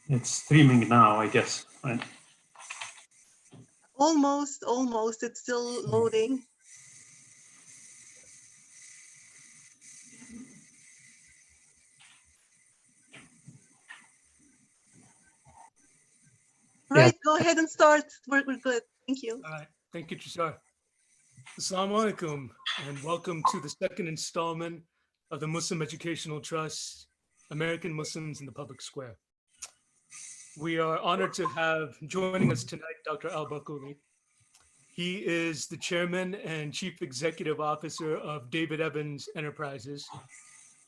It's streaming now, I guess. Right. Almost. It's still loading. Yeah. Right, go ahead and start. We're good. Thank you. All right. Thank you, Trishar. Assalamu alaikum, and welcome to the second installment of the Muslim Educational Trust, American Muslims in the Public Square. We are honored to have joining us tonight Dr. Al-Barkouli. He is the chairman and chief executive officer of David Evans Enterprises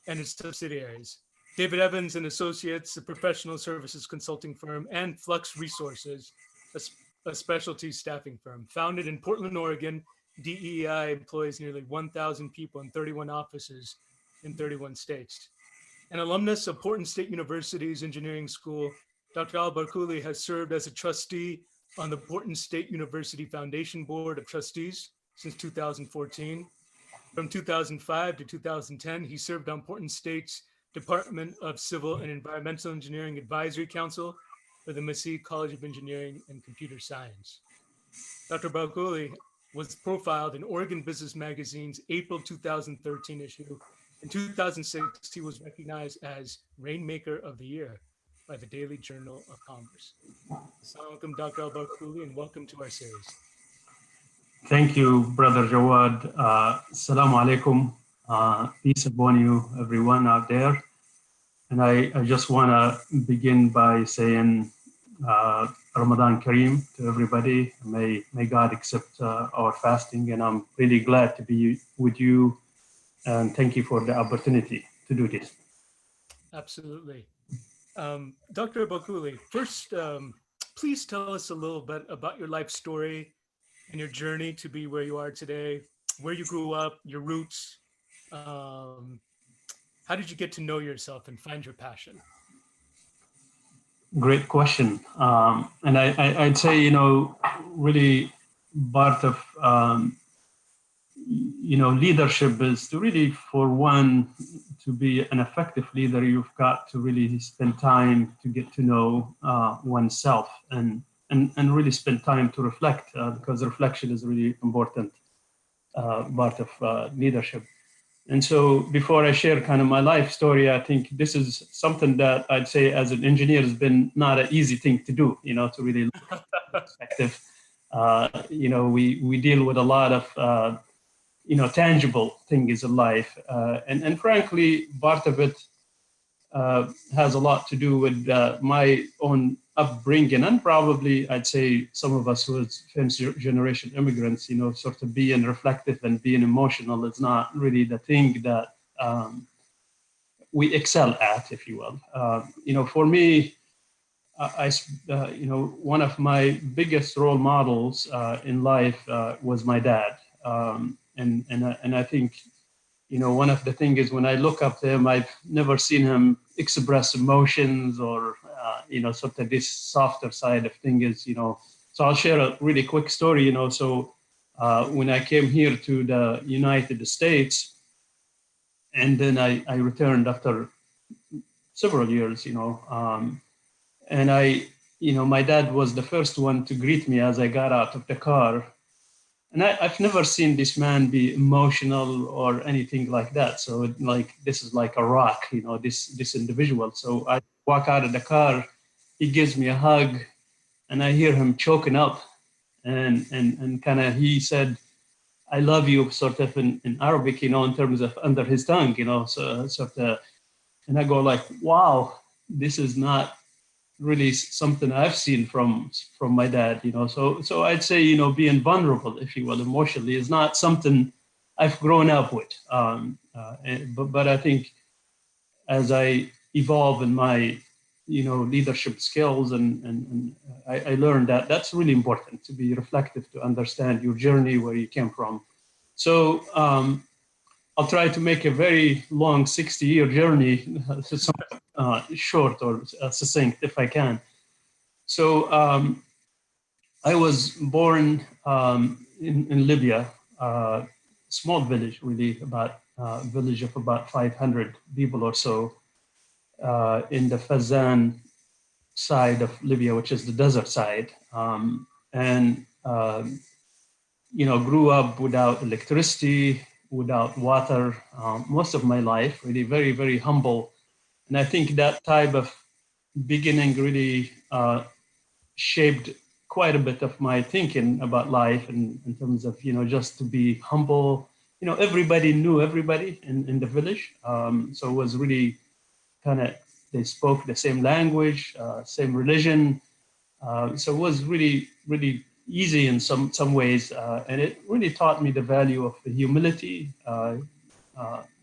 and its subsidiaries. David Evans and Associates, a professional services consulting firm, and Flux Resources, a specialty staffing firm. Founded in Portland, Oregon, DEI employs nearly 1,000 people in 31 offices in 31 states. An alumnus of Portland State University's engineering school, Dr. Al-Barkouli has served as a trustee on the Portland State University Foundation Board of Trustees since 2014. From 2005 to 2010, he served on Portland State's Department of Civil and Environmental Engineering Advisory Council for the Massey College of Engineering and Computer Science. Dr. Barkouli was profiled in Oregon Business Magazine's April 2013 issue. In 2006, he was recognized as Rainmaker of the Year by the Daily Journal of Commerce. Welcome, Dr. Al-Barkouli, and welcome to our series. Thank you, Brother Jawad. Assalamu alaikum. Peace upon you, everyone out there. And I just want to begin by saying Ramadan Kareem to everybody. May God accept our fasting. And I'm really glad to be with you. And thank you for the opportunity to do this. Absolutely. Dr. Barkouli, first, please tell us a little bit about your life story and your journey to be where you are today, where you grew up, your roots. How did you get to know yourself and find your passion? Great question. And I'd say, really part of, leadership is to really, for one, to be an effective leader, you've got to really spend time to get to know oneself and really spend time to reflect, because reflection is a really important part of leadership. And so before I share kind of my life story, I think this is something that I'd say as an engineer has been not an easy thing to do, to really look at perspective. We deal with a lot of, tangible things in life. And frankly, part of it has a lot to do with my own upbringing, and probably I'd say some of us who are first generation immigrants, sort of being reflective and being emotional is not really the thing that we excel at, if you will. For me, one of my biggest role models in life was my dad, and I think. One of the things is when I look up to him, I've never seen him express emotions or, sort of this softer side of things, So I'll share a really quick story, So when I came here to the United States, and then I returned after several years, and my dad was the first one to greet me as I got out of the car. And I've never seen this man be emotional or anything like that. So this is like a rock, this individual. So I walk out of the car, he gives me a hug, and I hear him choking up, and kind of he said, "I love you," sort of in Arabic, in terms of under his tongue, so sort of, and I go like, wow, this is not really something I've seen from my dad, So I'd say, being vulnerable, if you will, emotionally, is not something I've grown up with. But I think as I evolve in my, leadership skills, and I learned that that's really important to be reflective, to understand your journey, where you came from. So I'll try to make a very long 60-year journey short or succinct if I can. So I was born in Libya, small village, really, about a village of about 500 people or so in the Fazan side of Libya, which is the desert side, and grew up without electricity, without water, most of my life. Really, very, very humble, and I think that type of beginning really shaped quite a bit of my thinking about life, and in terms of just to be humble. Everybody knew everybody in the village, so it was really kind of, they spoke the same language, same religion. So it was really, really easy in some ways, and it really taught me the value of the humility,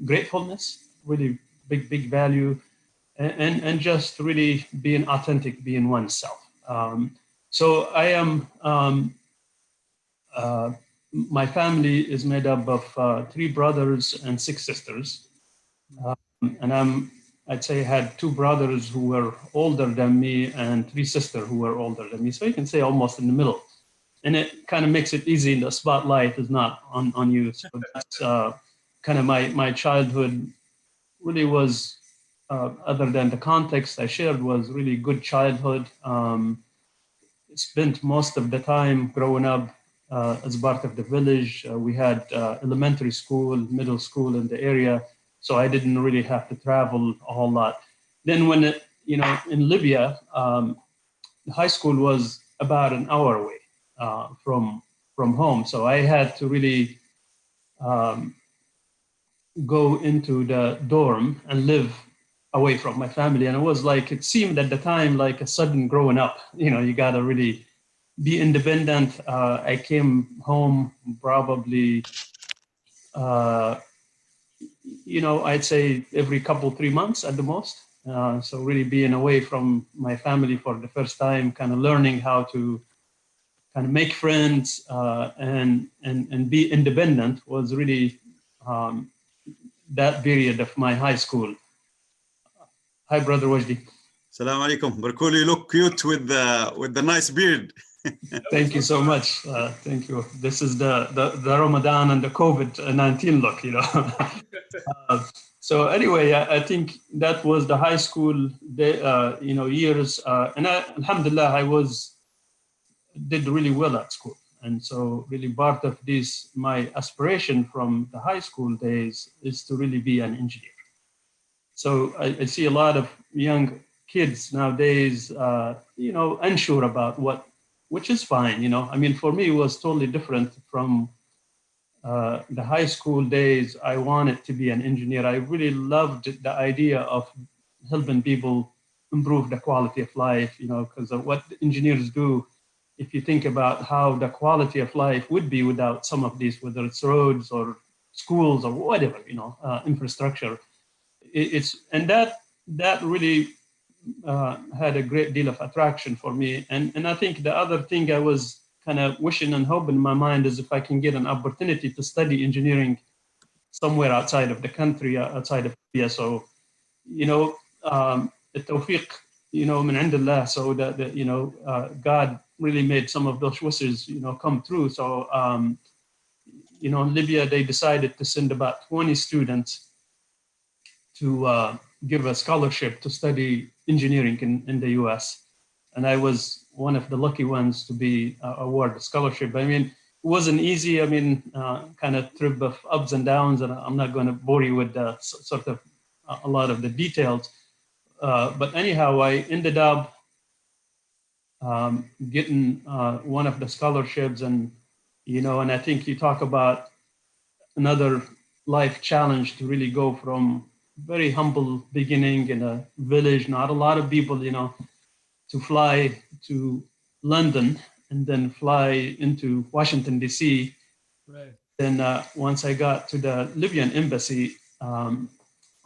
gratefulness, really big value, and just really being authentic, being oneself. So I am. My family is made up of 3 brothers and 6 sisters, and I'd say had 2 brothers who were older than me and 3 sisters who were older than me. So you can say almost in the middle, and it kind of makes it easy. The spotlight is not on you. So that's kind of my childhood. Really was, other than the context I shared, was really good childhood. Spent most of the time growing up as part of the village. We had elementary school, middle school in the area, so I didn't really have to travel a whole lot. Then when in Libya, the high school was about an hour away from home, so I had to really um, go into the dorm and live away from my family. And it was like, it seemed at the time like a sudden growing up. You got to really be independent. I came home probably, I'd say every couple, 3 months at the most. So really being away from my family for the first time, kind of learning how to kind of make friends, and be independent was really that period of my high school. Hi, Brother Wajdi. Salam alaikum. Barkouli, you look cute with the nice beard. Thank you so much. Thank you. This is the Ramadan and the COVID-19 look, So anyway, I think that was the high school years, and alhamdulillah, did really well at school. And so really part of this, my aspiration from the high school days is to really be an engineer. So I see a lot of young kids nowadays, unsure about which is fine, I mean, for me, it was totally different from the high school days. I wanted to be an engineer. I really loved the idea of helping people improve the quality of life, because of what engineers do. If you think about how the quality of life would be without some of these, whether it's roads or schools or whatever, infrastructure, and that really had a great deal of attraction for me. And I think the other thing I was kind of wishing and hoping in my mind is if I can get an opportunity to study engineering somewhere outside of the country, outside of India. So, التوفيق, من عند الله. So that God really made some of those wishes, come true. So, in Libya, they decided to send about 20 students to give a scholarship to study engineering in the US. And I was one of the lucky ones to be awarded a scholarship. I mean, it wasn't easy. I mean, kind of trip of ups and downs, and I'm not going to bore you with sort of a lot of the details. But anyhow, I ended up getting one of the scholarships, and I think you talk about another life challenge to really go from very humble beginning in a village, not a lot of people, to fly to London and then fly into Washington, D.C. Right. Then once I got to the Libyan embassy, a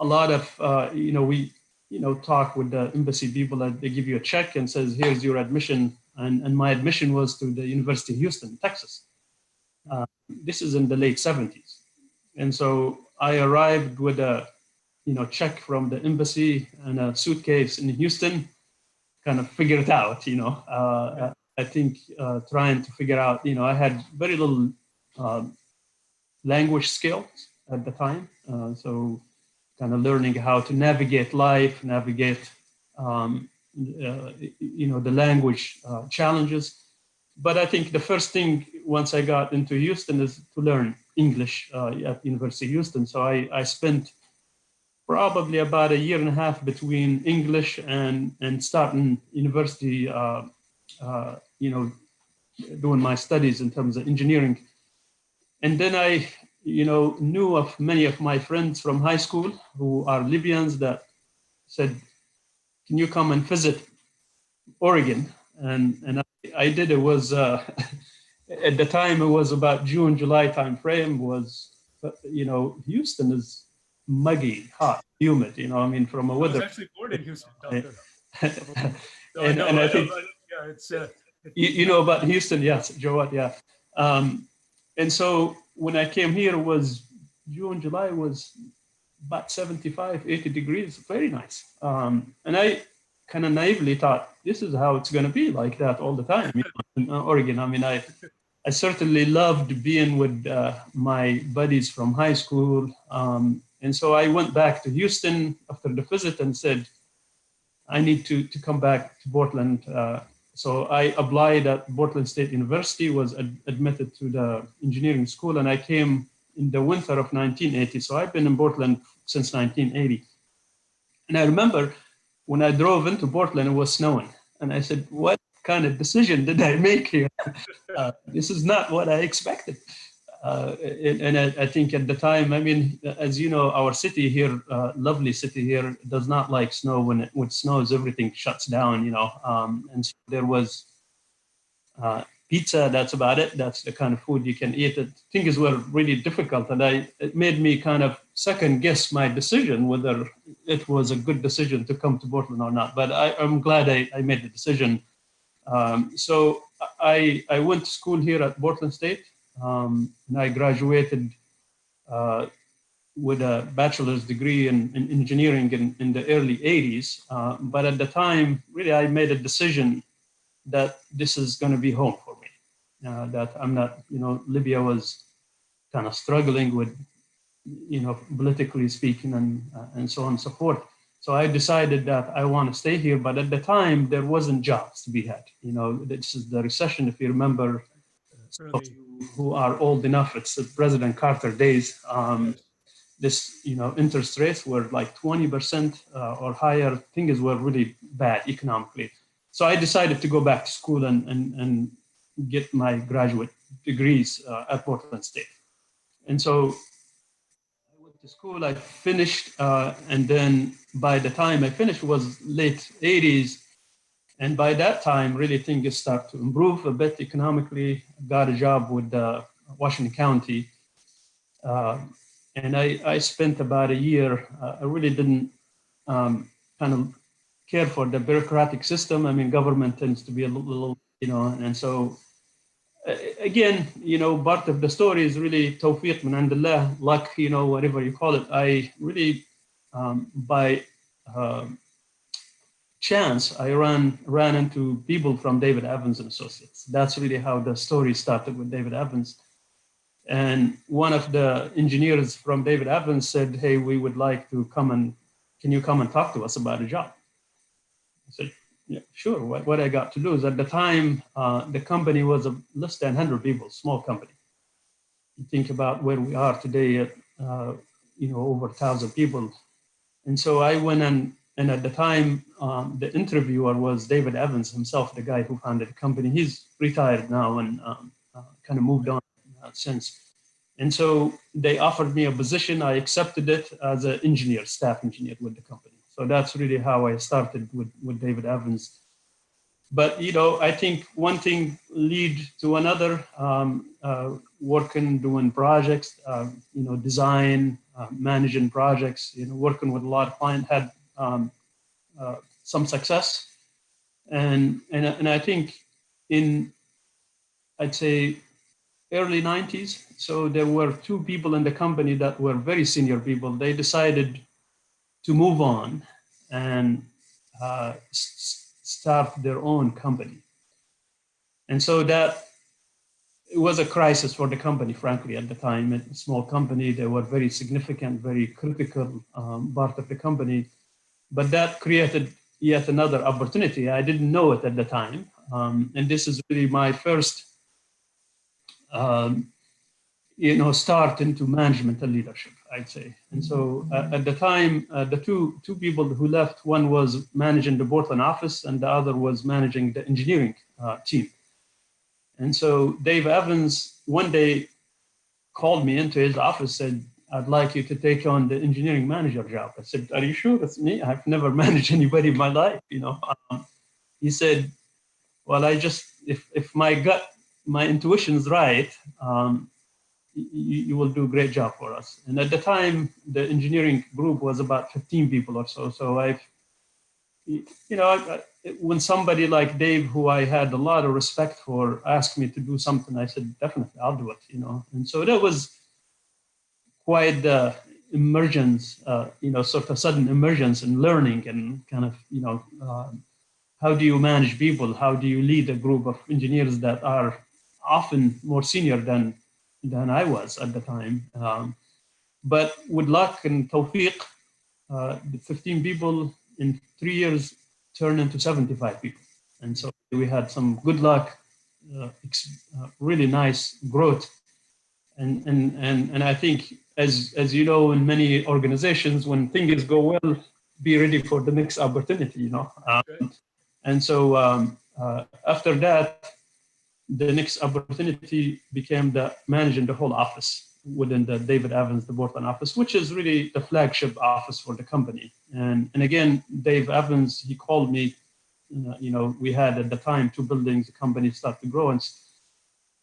lot of, we, talk with the embassy people, and they give you a check and says, here's your admission. And my admission was to the University of Houston, Texas. This is in the late 70s. And so I arrived with a, check from the embassy and a suitcase in Houston, kind of figure it out, I think trying to figure out, I had very little language skills at the time. So kind of learning how to navigate life, navigate the language challenges. But I think the first thing once I got into Houston is to learn English at University of Houston. So I spent probably about a year and a half between English and starting university, doing my studies in terms of engineering. And then I, knew of many of my friends from high school who are Libyans that said, can you come and visit Oregon? And I did. It was, at the time, it was about June, July timeframe. Houston is muggy, hot, humid, from a I was weather. actually born in Houston, Doctor. And I think, yeah, it's you know about Houston, yes, Jawad, yeah. And so when I came here, it was June, July was about 75, 80 degrees, very nice. And I kind of naively thought, this is how it's going to be like that all the time in Oregon. I certainly loved being with my buddies from high school. And so I went back to Houston after the visit and said, I need to come back to Portland. So I applied at Portland State University, was admitted to the engineering school, and I came in the winter of 1980. So I've been in Portland since 1980. And I remember when I drove into Portland, it was snowing. And I said, what kind of decision did I make here? This is not what I expected. And I think at the time, as you know, our city here, lovely city here, does not like snow. When it snows, everything shuts down, and so there was pizza, that's about it. That's the kind of food you can eat. Things were really difficult, and it made me kind of second guess my decision, whether it was a good decision to come to Portland or not. But I'm glad I made the decision. So I went to school here at Portland State, and I graduated with a bachelor's degree in engineering in the early 80s. But at the time, really, I made a decision that this is going to be home for me. That I'm not, Libya was kind of struggling with, politically speaking and so on and so forth. So I decided that I want to stay here, but at the time there wasn't jobs to be had. This is the recession, if you remember, who are old enough, it's the President Carter days. This, interest rates were like 20% or higher. Things were really bad economically. So I decided to go back to school and get my graduate degrees at Portland State. And so I went to school, I finished, and then by the time I finished was late 80s. And by that time, really things start to improve a bit economically. Got a job with Washington County. And I spent about a year. I really didn't kind of care for the bureaucratic system. Government tends to be a little, and so again, part of the story is really tawfiq min indillah, luck, whatever you call it. I really, by chance, I ran into people from David Evans and Associates. That's really how the story started with David Evans. And one of the engineers from David Evans said, hey, we would like to can you come and talk to us about a job? I said, yeah, sure. What I got to do is at the time, the company was less than 100 people, small company. You think about where we are today at, over 1,000 people. And so I went and at the time, the interviewer was David Evans himself, the guy who founded the company. He's retired now and kind of moved on since. And so they offered me a position. I accepted it as an engineer, staff engineer with the company. So that's really how I started with David Evans. But, I think one thing lead to another, working, doing projects, design, managing projects, working with a lot of clients, had some success. And I think I'd say, early 90s. So there were two people in the company that were very senior people. They decided to move on and start their own company. And so that it was a crisis for the company, frankly, at the time. A small company, they were very significant, very critical part of the company. But that created yet another opportunity. I didn't know it at the time. And this is really my first, start into management and leadership, I'd say. And so at the time, the two people who left, one was managing the Portland office and the other was managing the engineering team. And so Dave Evans one day called me into his office, said, "I'd like you to take on the engineering manager job." I said, "Are you sure it's me? I've never managed anybody in my life." He said, "Well, if my intuition is right, you will do a great job for us." And at the time, the engineering group was about 15 people or so. So when somebody like Dave, who I had a lot of respect for, asked me to do something, I said, "Definitely, I'll do it." And so that was quite the emergence, sort of sudden emergence in learning and kind of, how do you manage people? How do you lead a group of engineers that are often more senior than I was at the time? But with luck and tawfiq, the 15 people in 3 years turned into 75 people. And so we had some good luck, really nice growth. And I think, as you know, in many organizations, when things go well, be ready for the next opportunity, And so after that, the next opportunity became managing the whole office within the David Evans, the Portland office, which is really the flagship office for the company. And again, Dave Evans, he called me. We had at the time 2 buildings. The company started to grow, and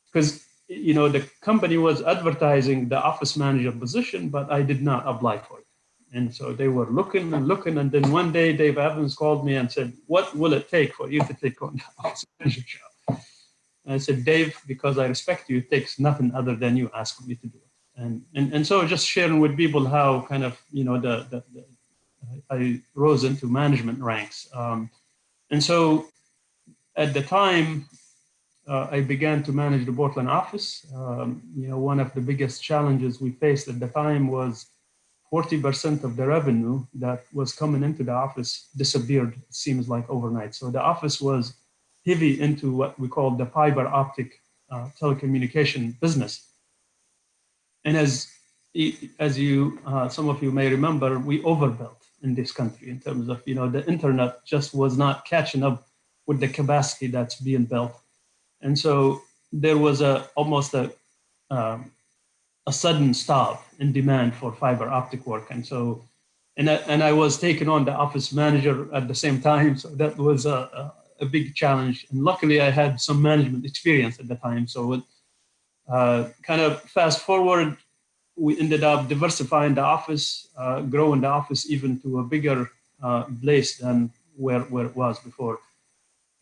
because the company was advertising the office manager position, but I did not apply for it. And so they were looking and looking. And then one day, Dave Evans called me and said, "What will it take for you to take on the office manager job?" And I said, "Dave, because I respect you, it takes nothing other than you asking me to do it." And so just sharing with people how kind of, I rose into management ranks. And so at the time, I began to manage the Portland office. One of the biggest challenges we faced at the time was 40% of the revenue that was coming into the office disappeared, it seems like overnight. So the office was heavy into what we call the fiber optic telecommunication business. And as you, some of you may remember, we overbuilt in this country in terms of, the internet just was not catching up with the capacity that's being built. And so there was almost a sudden stop in demand for fiber optic work. And so, and I was taking on the office manager at the same time. So that was a big challenge. And luckily I had some management experience at the time. So kind of fast forward, we ended up diversifying the office, growing the office even to a bigger place than where it was before.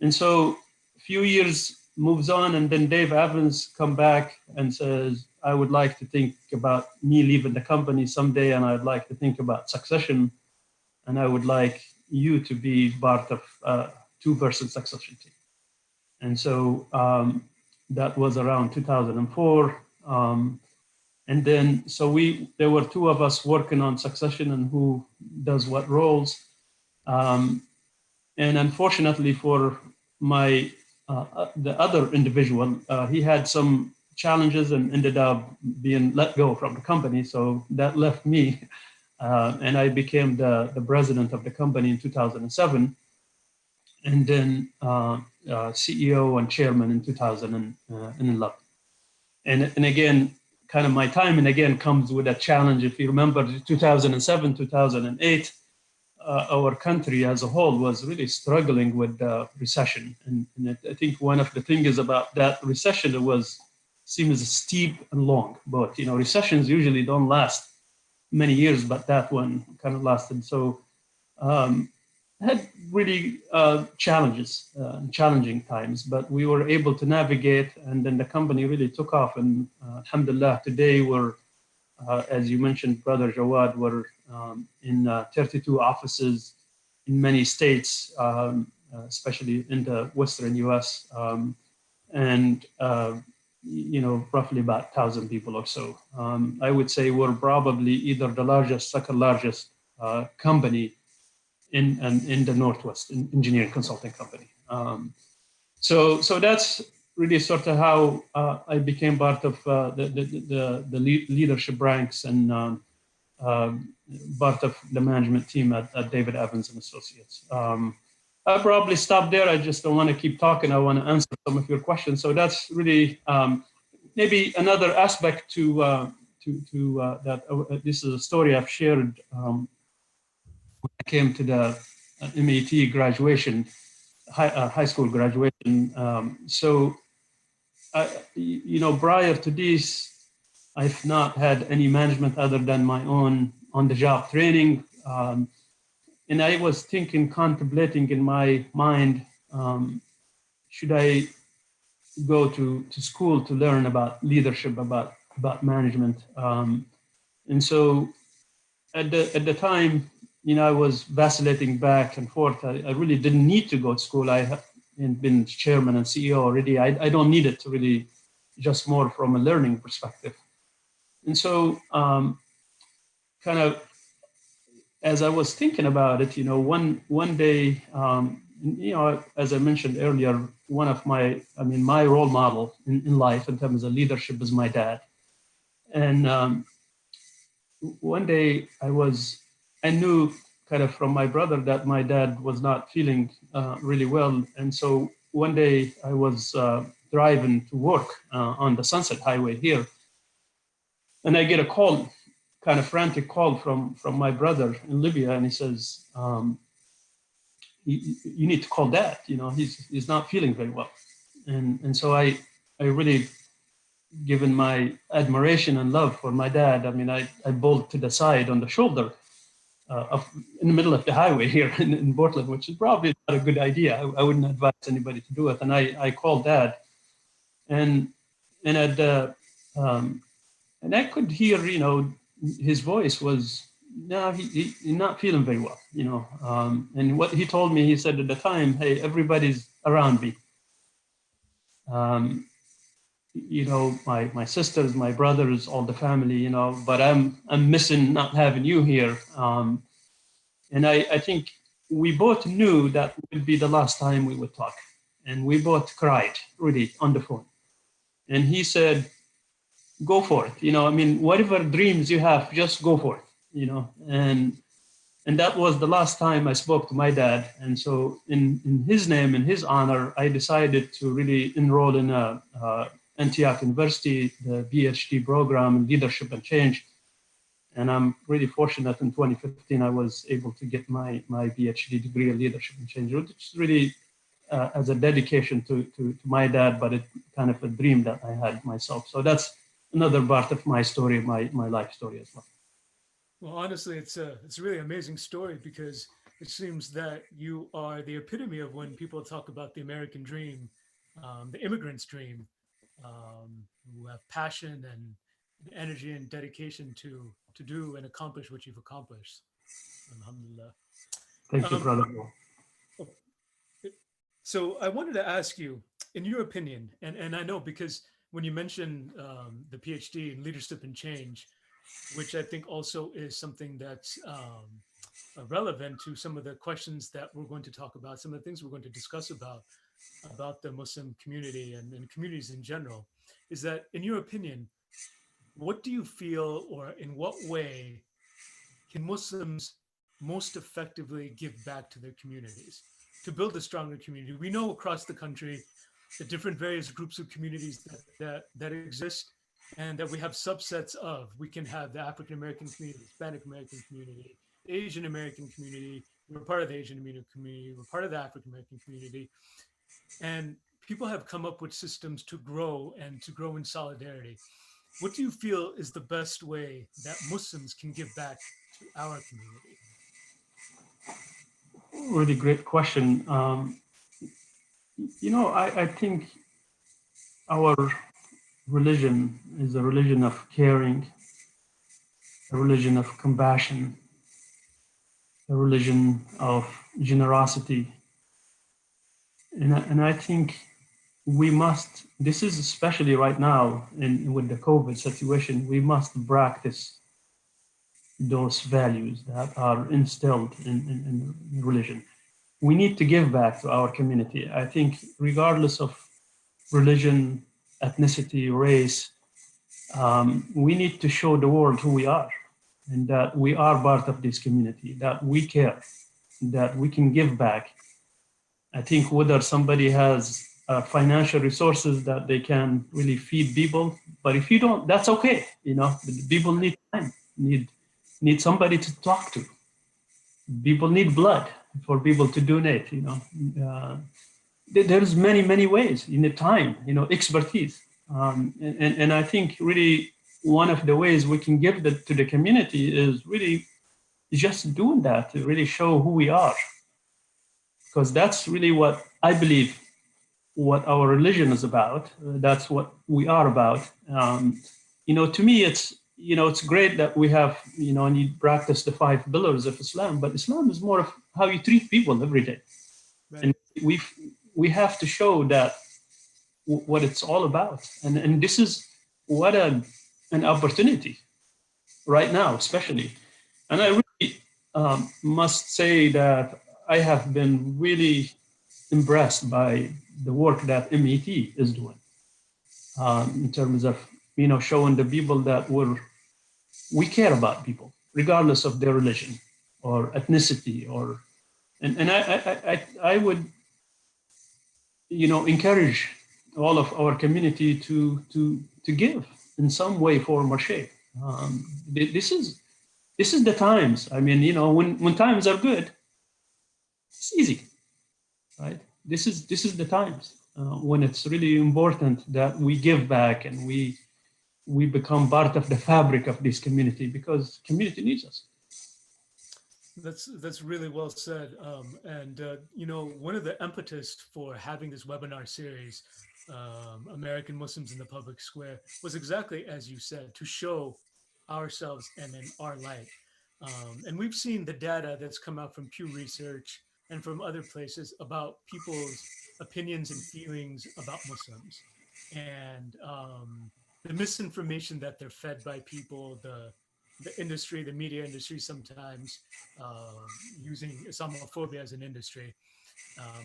And so a few years moves on, and then Dave Evans come back and says, "I would like to think about me leaving the company someday, and I'd like to think about succession, and I would like you to be part of a 2-person succession team." And so that was around 2004. And then, so there were 2 of us working on succession and who does what roles. And unfortunately for the other individual, he had some challenges and ended up being let go from the company. So that left me, and I became the president of the company in 2007, and then CEO and chairman in 2011. And again, kind of my timing again comes with a challenge. If you remember 2007, 2008, our country as a whole was really struggling with the recession. And I think one of the things about that recession, it seems steep and long. But, recessions usually don't last many years, but that one kind of lasted. So had really challenges, challenging times, but we were able to navigate, and then the company really took off. And alhamdulillah, today we're, as you mentioned, Brother Jawad, we're in 32 offices in many states, especially in the Western US, and roughly about 1,000 people or so. I would say we're probably either the largest, second largest company in the Northwest engineering consulting company. So that's really sort of how I became part of the leadership ranks and part of the management team at David Evans and Associates. I'll probably stop there. I just don't want to keep talking. I want to answer some of your questions. So that's really maybe another aspect to that. This is a story I've shared when I came to the MIT graduation, high school graduation. So, prior to this, I've not had any management other than my own on-the-job training. And I was contemplating in my mind, should I go to school to learn about leadership, about management? And so at the time, I was vacillating back and forth. I really didn't need to go to school. I had been chairman and CEO already. I don't need it to really, just more from a learning perspective. And so kind of as I was thinking about it, one day, as I mentioned earlier, one of my role model in life in terms of leadership is my dad. And one day I knew kind of from my brother that my dad was not feeling really well. And so one day I was driving to work on the Sunset Highway here, and I get a call, kind of frantic call from my brother in Libya, and he says, you need to call Dad. He's not feeling very well. And so I really, given my admiration and love for my dad, I bolted to the side on the shoulder in the middle of the highway here in Portland, which is probably not a good idea. I wouldn't advise anybody to do it. And I called Dad, and at the and I could hear, his voice was, no, he's not feeling very well, and what he told me, he said at the time, hey, everybody's around me. My sisters, my brothers, all the family, but I'm missing not having you here. And I think we both knew that would be the last time we would talk. And we both cried, really, on the phone. And he said, go for it. Whatever dreams you have, just go for it, and that was the last time I spoke to my dad. And so in his name, in his honor, I decided to really enroll in Antioch University, the PhD program in leadership and change. And I'm really fortunate in 2015, I was able to get my PhD degree in leadership and change, which is really as a dedication to my dad, but it kind of a dream that I had myself. So that's another part of my story, my life story as well. Well, honestly, it's a really amazing story, because it seems that you are the epitome of when people talk about the American dream, the immigrant's dream, who have passion and energy and dedication to do and accomplish what you've accomplished. Alhamdulillah. Thank you, brother. So I wanted to ask you, in your opinion, and I know because when you mentioned the PhD in leadership and change, which I think also is something that's relevant to some of the questions that we're going to talk about, some of the things we're going to discuss about the Muslim community and communities in general, is that, in your opinion, what do you feel, or in what way can Muslims most effectively give back to their communities to build a stronger community? We know across the country the different various groups of communities that exist, and that we have subsets of. We can have the African American community, Hispanic American community, the Asian American community. We're part of the Asian American community. We're part of the African American community. And people have come up with systems to grow and to grow in solidarity. What do you feel is the best way that Muslims can give back to our community? Really great question. I think our religion is a religion of caring, a religion of compassion, a religion of generosity. And I think we must, this is especially right now with the COVID situation, we must practice those values that are instilled in religion. We need to give back to our community. I think regardless of religion, ethnicity, race, we need to show the world who we are and that we are part of this community, that we care, that we can give back. I think whether somebody has financial resources that they can really feed people, but if you don't, that's okay. You know, people need time, need somebody to talk to. People need blood for people to donate. You know, there's many ways. You need time. You know, expertise, and I think really one of the ways we can give that to the community is really just doing that to really show who we are, because that's really what I believe what our religion is about. That's what we are about. You know, to me, it's great that we have, and you practice the 5 pillars of Islam, but Islam is more of how you treat people every day. Right. And we have to show that what it's all about. And this is what an opportunity right now, especially. And I really must say that I have been really impressed by the work that MET is doing in terms of, showing the people that we care about people, regardless of their religion or ethnicity, and I would, encourage all of our community to give in some way, form, or shape. This is the times. I mean, when times are good, it's easy, right? This is the times when it's really important that we give back and we become part of the fabric of this community, because community needs us. That's really well said. One of the impetus for having this webinar series, American Muslims in the Public Square, was exactly as you said, to show ourselves and in our light. And we've seen the data that's come out from Pew Research and from other places about people's opinions and feelings about Muslims, and the misinformation that they're fed by people, the industry, the media industry, sometimes using Islamophobia as an industry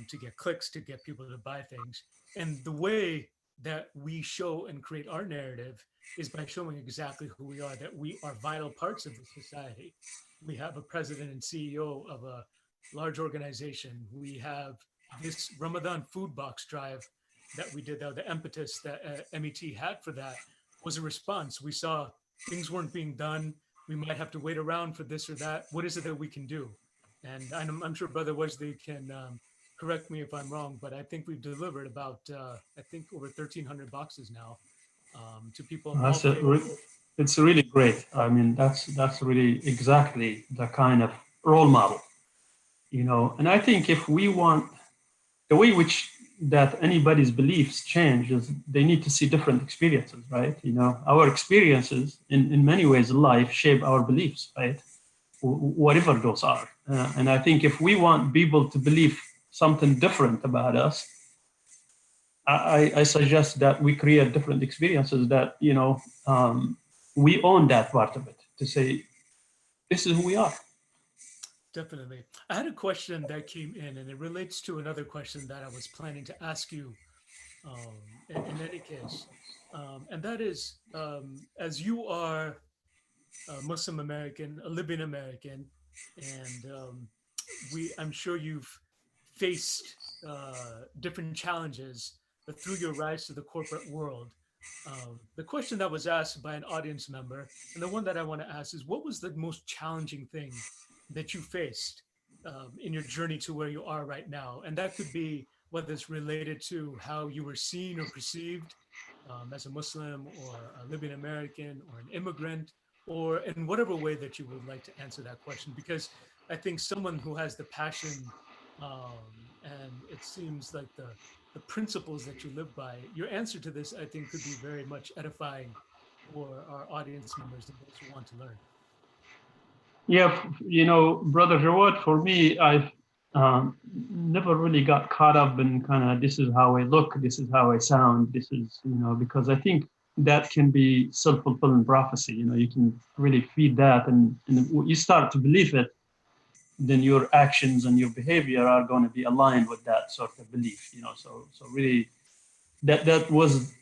to get clicks, to get people to buy things. And the way that we show and create our narrative is by showing exactly who we are, that we are vital parts of the society. We have a president and CEO of a large organization. We have this Ramadan food box drive that we did, the impetus that MET had for that was a response. We saw things weren't being done. We might have to wait around for this or that. What is it that we can do? And I'm sure Brother Wesley can correct me if I'm wrong, but I think we've delivered about, over 1,300 boxes now to people. It's really great. I mean, that's really exactly the kind of role model, and I think if we want the way which that anybody's beliefs change is they need to see different experiences, right? Our experiences in many ways in life shape our beliefs, right? Whatever those are. And I think if we want people to believe something different about us, I suggest that we create different experiences that, we own that part of it, to say, this is who we are. Definitely. I had a question that came in, and it relates to another question that I was planning to ask you in any case. And that is, as you are a Muslim American, a Libyan American, and I'm sure you've faced different challenges through your rise to the corporate world. The question that was asked by an audience member, and the one that I want to ask, is what was the most challenging thing that you faced in your journey to where you are right now? And that could be whether it's related to how you were seen or perceived as a Muslim or a Libyan American or an immigrant, or in whatever way that you would like to answer that question. Because I think someone who has the passion and it seems like the principles that you live by, your answer to this, I think, could be very much edifying for our audience members and those who want to learn. Yeah, Brother Jawad, for me, I've never really got caught up in kind of, this is how I look, this is how I sound, this is, because I think that can be self-fulfilling prophecy. You can really feed that, and when you start to believe it, then your actions and your behavior are going to be aligned with that sort of belief. So really, that was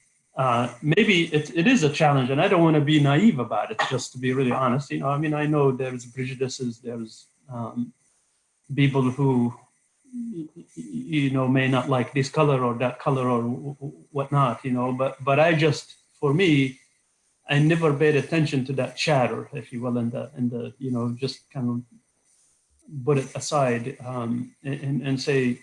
maybe it is a challenge, and I don't want to be naive about it. Just to be really honest, I mean, I know there's prejudices, there's people who may not like this color or that color or whatnot, but I just, for me, I never paid attention to that chatter, if you will, and the just kind of put it aside, and say,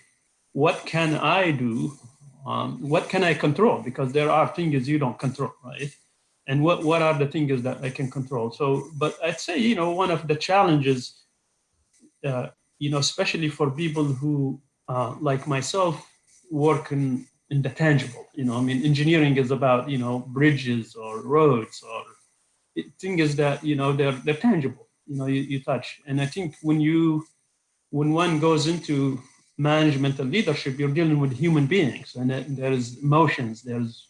what can I do? What can I control? Because there are things you don't control, right? And what are the things that I can control? So, but I'd say, one of the challenges, especially for people who, like myself, work in the tangible. I mean, engineering is about, bridges or roads, or thing is that, they're tangible. You touch. And I think when one goes into management and leadership, you're dealing with human beings, and there's emotions, there's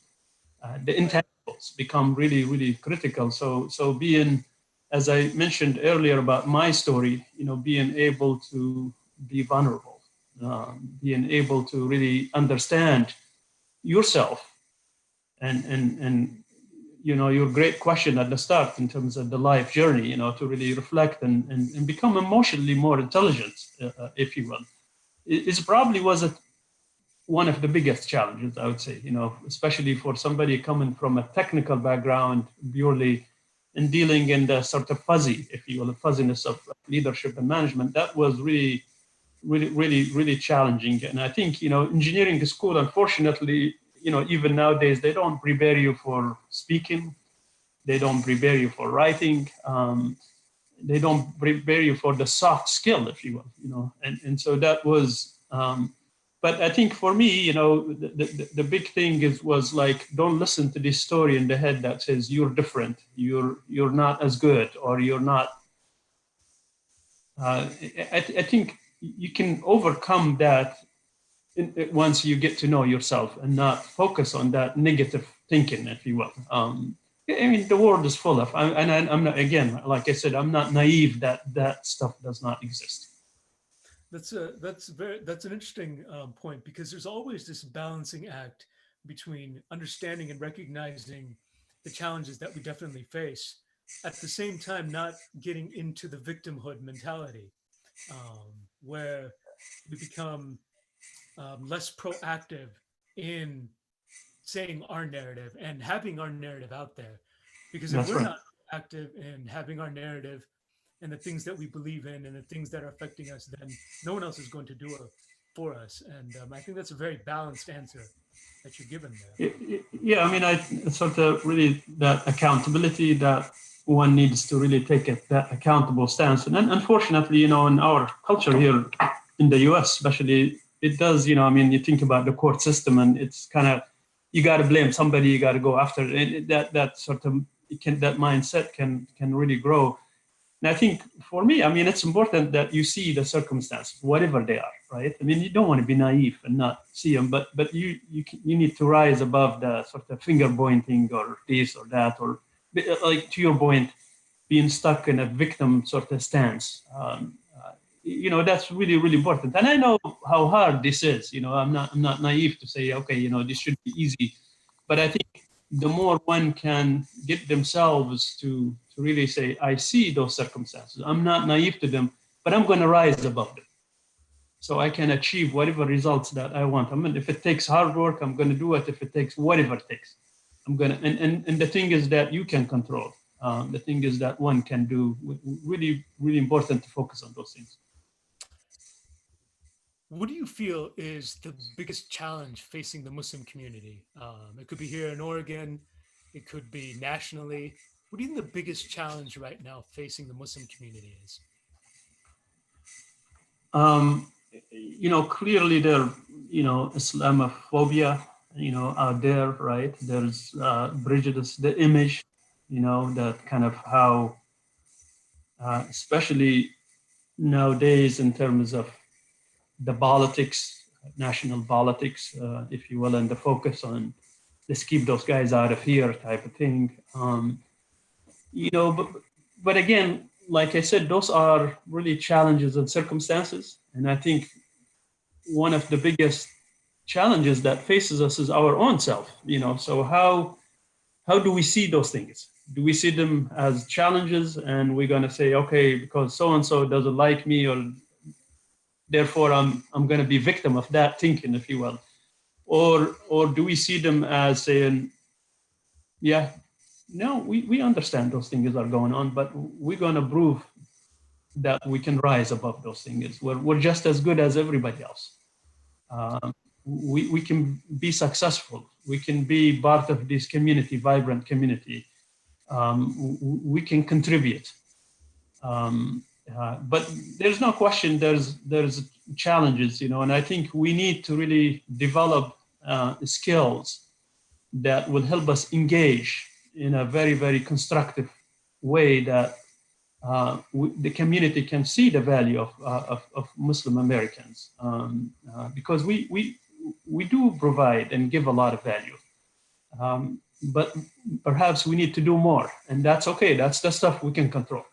the intangibles become really, really critical. So being, as I mentioned earlier about my story, being able to be vulnerable, being able to really understand yourself, and your great question at the start in terms of the life journey, to really reflect and become emotionally more intelligent, if you will, is probably was one of the biggest challenges, I would say, especially for somebody coming from a technical background purely, and dealing in the sort of fuzzy, if you will, the fuzziness of leadership and management. That was really, really, really, really challenging. And I think, engineering school, unfortunately, even nowadays, they don't prepare you for speaking. They don't prepare you for writing. They don't prepare you for the soft skill, if you will, and so that was, but I think for me, the big thing was like, don't listen to this story in the head that says you're different, you're not as good, or you're not. I think you can overcome that once you get to know yourself and not focus on that negative thinking, if you will. I mean, the world is full of, I'm not, again, like I said, I'm not naive that stuff does not exist. That's an interesting point, because there's always this balancing act between understanding and recognizing the challenges that we definitely face, at the same time not getting into the victimhood mentality, where we become less proactive in saying our narrative and having our narrative out there. Because if That's we're right. not active in having our narrative and the things that we believe in and the things that are affecting us, then no one else is going to do it for us. And I think that's a very balanced answer that you're given there. Yeah, I mean, I sort of really, that accountability, that one needs to really take that accountable stance. And then, unfortunately, in our culture here in the US, especially, it does, I mean, you think about the court system, and it's kind of, you got to blame somebody, you got to go after it. And that sort of, that mindset can really grow. And I think for me, I mean, it's important that you see the circumstances, whatever they are, right? I mean, you don't want to be naive and not see them, but you need to rise above the sort of finger pointing or this or that, or like, to your point, being stuck in a victim sort of stance. That's really, really important. And I know how hard this is. I'm not naive to say, okay, this should be easy, but I think the more one can get themselves to really say, I see those circumstances, I'm not naive to them, but I'm going to rise above them, so I can achieve whatever results that I want. I mean, if it takes hard work, I'm going to do it. If it takes whatever it takes, I'm going to. And the thing is that you can control. The thing is that one can do. Really, really important to focus on those things. What do you feel is the biggest challenge facing the Muslim community? It could be here in Oregon, it could be nationally. What do you think the biggest challenge right now facing the Muslim community is? Clearly there, Islamophobia, out there, right? There's prejudice, the image, that kind of how, especially nowadays in terms of the politics, national politics, if you will, and the focus on let's keep those guys out of here type of thing. But again, like I said, those are really challenges and circumstances. And I think one of the biggest challenges that faces us is our own self. So how do we see those things? Do we see them as challenges and we're going to say, okay, because so and so doesn't like me, or therefore I'm going to be victim of that thinking, if you will, or do we see them as saying, yeah, no, we understand those things are going on, but we're going to prove that we can rise above those things. We're just as good as everybody else. We can be successful. We can be part of this community, vibrant community. We can contribute. But there's no question there's challenges, and I think we need to really develop skills that will help us engage in a very, very constructive way that the community can see the value of Muslim Americans, because we do provide and give a lot of value. But perhaps we need to do more, and that's okay. That's the stuff we can control,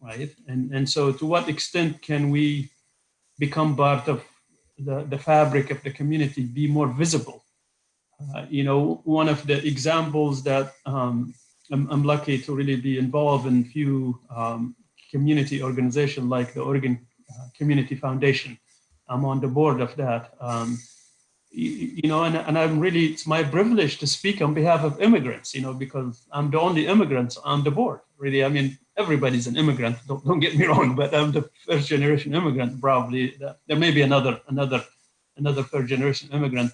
right? And so to what extent can we become part of the fabric of the community, be more visible? One of the examples that I'm lucky to really be involved in few community organizations like the Oregon Community Foundation. I'm on the board of that. And I'm really, it's my privilege to speak on behalf of immigrants, because I'm the only immigrant on the board, really. I mean, everybody's an immigrant, don't get me wrong, but I'm the first generation immigrant, probably. There may be another third generation immigrant.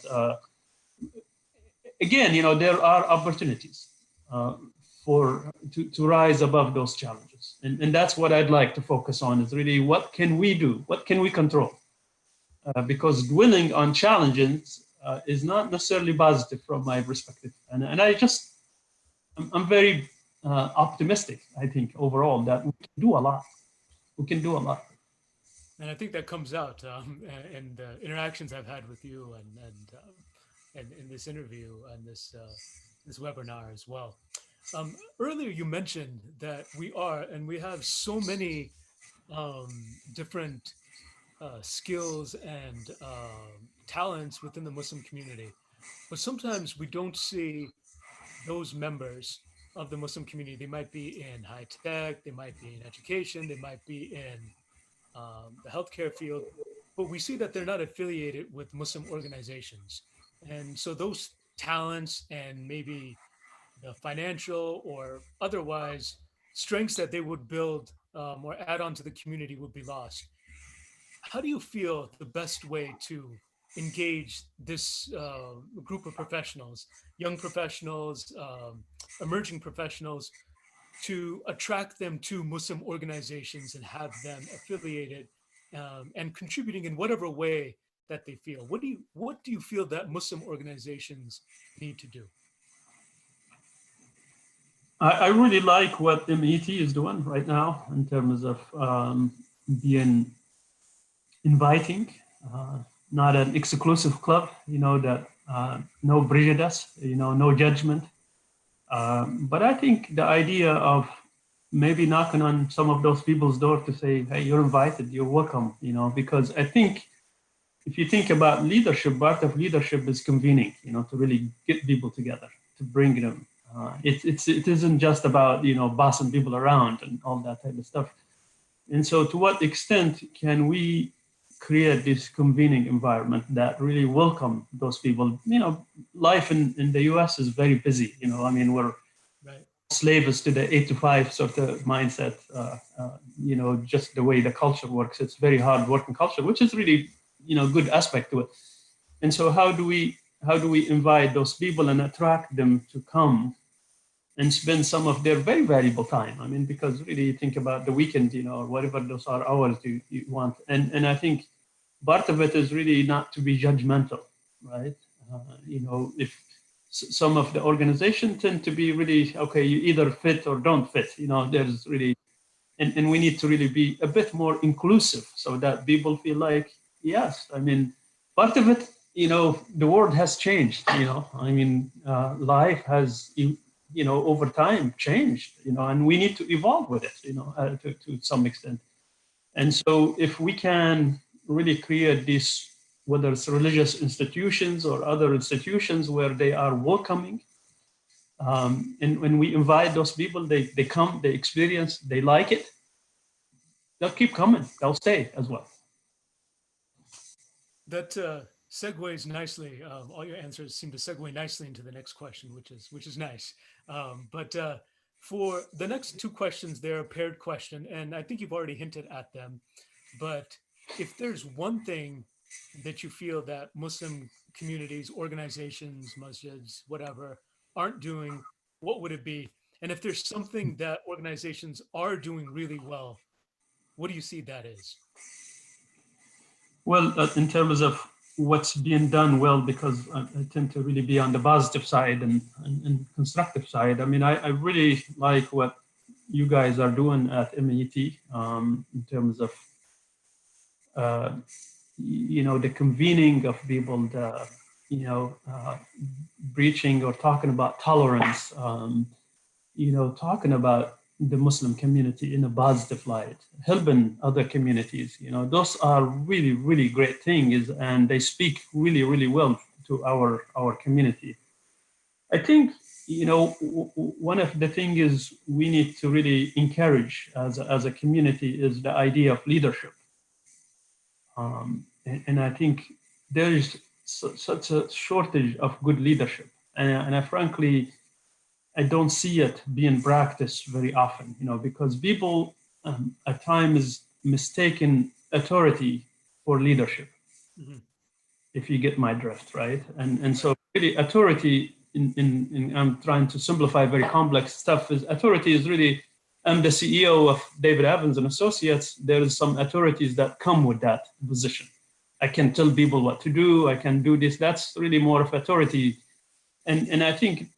Again, there are opportunities to rise above those challenges. And that's what I'd like to focus on, is really what can we do? What can we control? Because dwelling on challenges is not necessarily positive from my perspective. And I'm very optimistic, I think, overall, that we can do a lot. We can do a lot. And I think that comes out in the interactions I've had with you and in this interview and this webinar as well. Earlier, you mentioned that we have so many different skills and talents within the Muslim community, but sometimes we don't see those members of the Muslim community. They might be in high tech, they might be in education, they might be in the healthcare field, but we see that they're not affiliated with Muslim organizations. And so those talents and maybe the financial or otherwise strengths that they would build or add on to the community would be lost. How do you feel the best way to engage this group of professionals, young professionals, emerging professionals, to attract them to Muslim organizations and have them affiliated and contributing in whatever way that they feel? What do you feel that Muslim organizations need to do? I really like what MET is doing right now in terms of being inviting, not an exclusive club, that no prejudice, no judgment. But I think the idea of maybe knocking on some of those people's door to say, hey, you're invited, you're welcome, because I think if you think about leadership, part of leadership is convening, to really get people together, to bring them. It isn't just about, bossing people around and all that type of stuff. And so to what extent can we create this convening environment that really welcome those people? Life in the US is very busy. We're Right. slaves to the 8 to 5 sort of mindset, just the way the culture works. It's very hard working culture, which is really, good aspect to it. And so how do we invite those people and attract them to come and spend some of their very valuable time? Because really you think about the weekend, or whatever those are hours you want. And I think part of it is really not to be judgmental, right? If some of the organizations tend to be really, okay, you either fit or don't fit, there's really, and we need to really be a bit more inclusive so that people feel like, yes, part of it the world has changed. I mean, life has, over time changed. And we need to evolve with it. To some extent. And so, if we can really create these, whether it's religious institutions or other institutions where they are welcoming, and when we invite those people, they come, they experience, they like it, they'll keep coming, they'll stay as well. That segues nicely. All your answers seem to segue nicely into the next question, which is nice. But for the next two questions, they're a paired question, and I think you've already hinted at them. But if there's one thing that you feel that Muslim communities, organizations, masjids, whatever, aren't doing, what would it be? And if there's something that organizations are doing really well, what do you see that is? Well, in terms of what's being done well, because I tend to really be on the positive side and constructive side. I mean, I really like what you guys are doing at MET in terms of the convening of people, preaching or talking about tolerance, talking about the Muslim community in a positive light, helping other communities. Those are really, really great things, and they speak really, really well to our community. I think, one of the things is we need to really encourage as a community is the idea of leadership. And I think there is such a shortage of good leadership. And I frankly, I don't see it being practiced very often, because people at times mistaken authority for leadership. Mm-hmm. If you get my drift, right? And so really authority in I'm trying to simplify very complex stuff, is authority is really, I'm the CEO of David Evans and Associates. There is some authorities that come with that position. I can tell people what to do. I can do this. That's really more of authority. And I think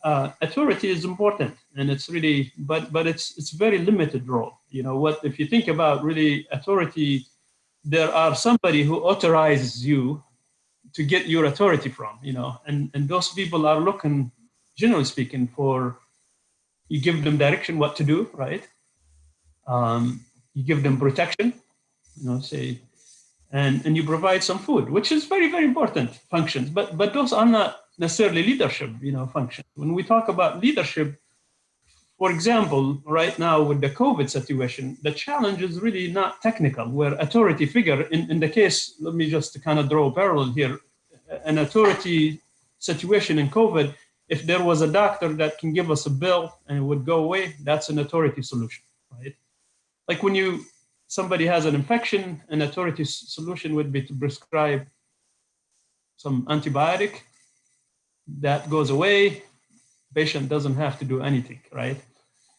authority is important, and it's really, but it's very limited role. If you think about really authority, there are somebody who authorizes you to get your authority from, and those people are looking, generally speaking, for, you give them direction what to do, right? You give them protection, say, and you provide some food, which is very, very important functions, but those are not necessarily leadership, functions. When we talk about leadership, for example, right now with the COVID situation, the challenge is really not technical, where authority figure, in the case, let me just kind of draw a parallel here, an authority situation in COVID, if there was a doctor that can give us a bill and it would go away, that's an authority solution, right? Like when somebody has an infection, an authority solution would be to prescribe some antibiotic, that goes away, patient doesn't have to do anything, right?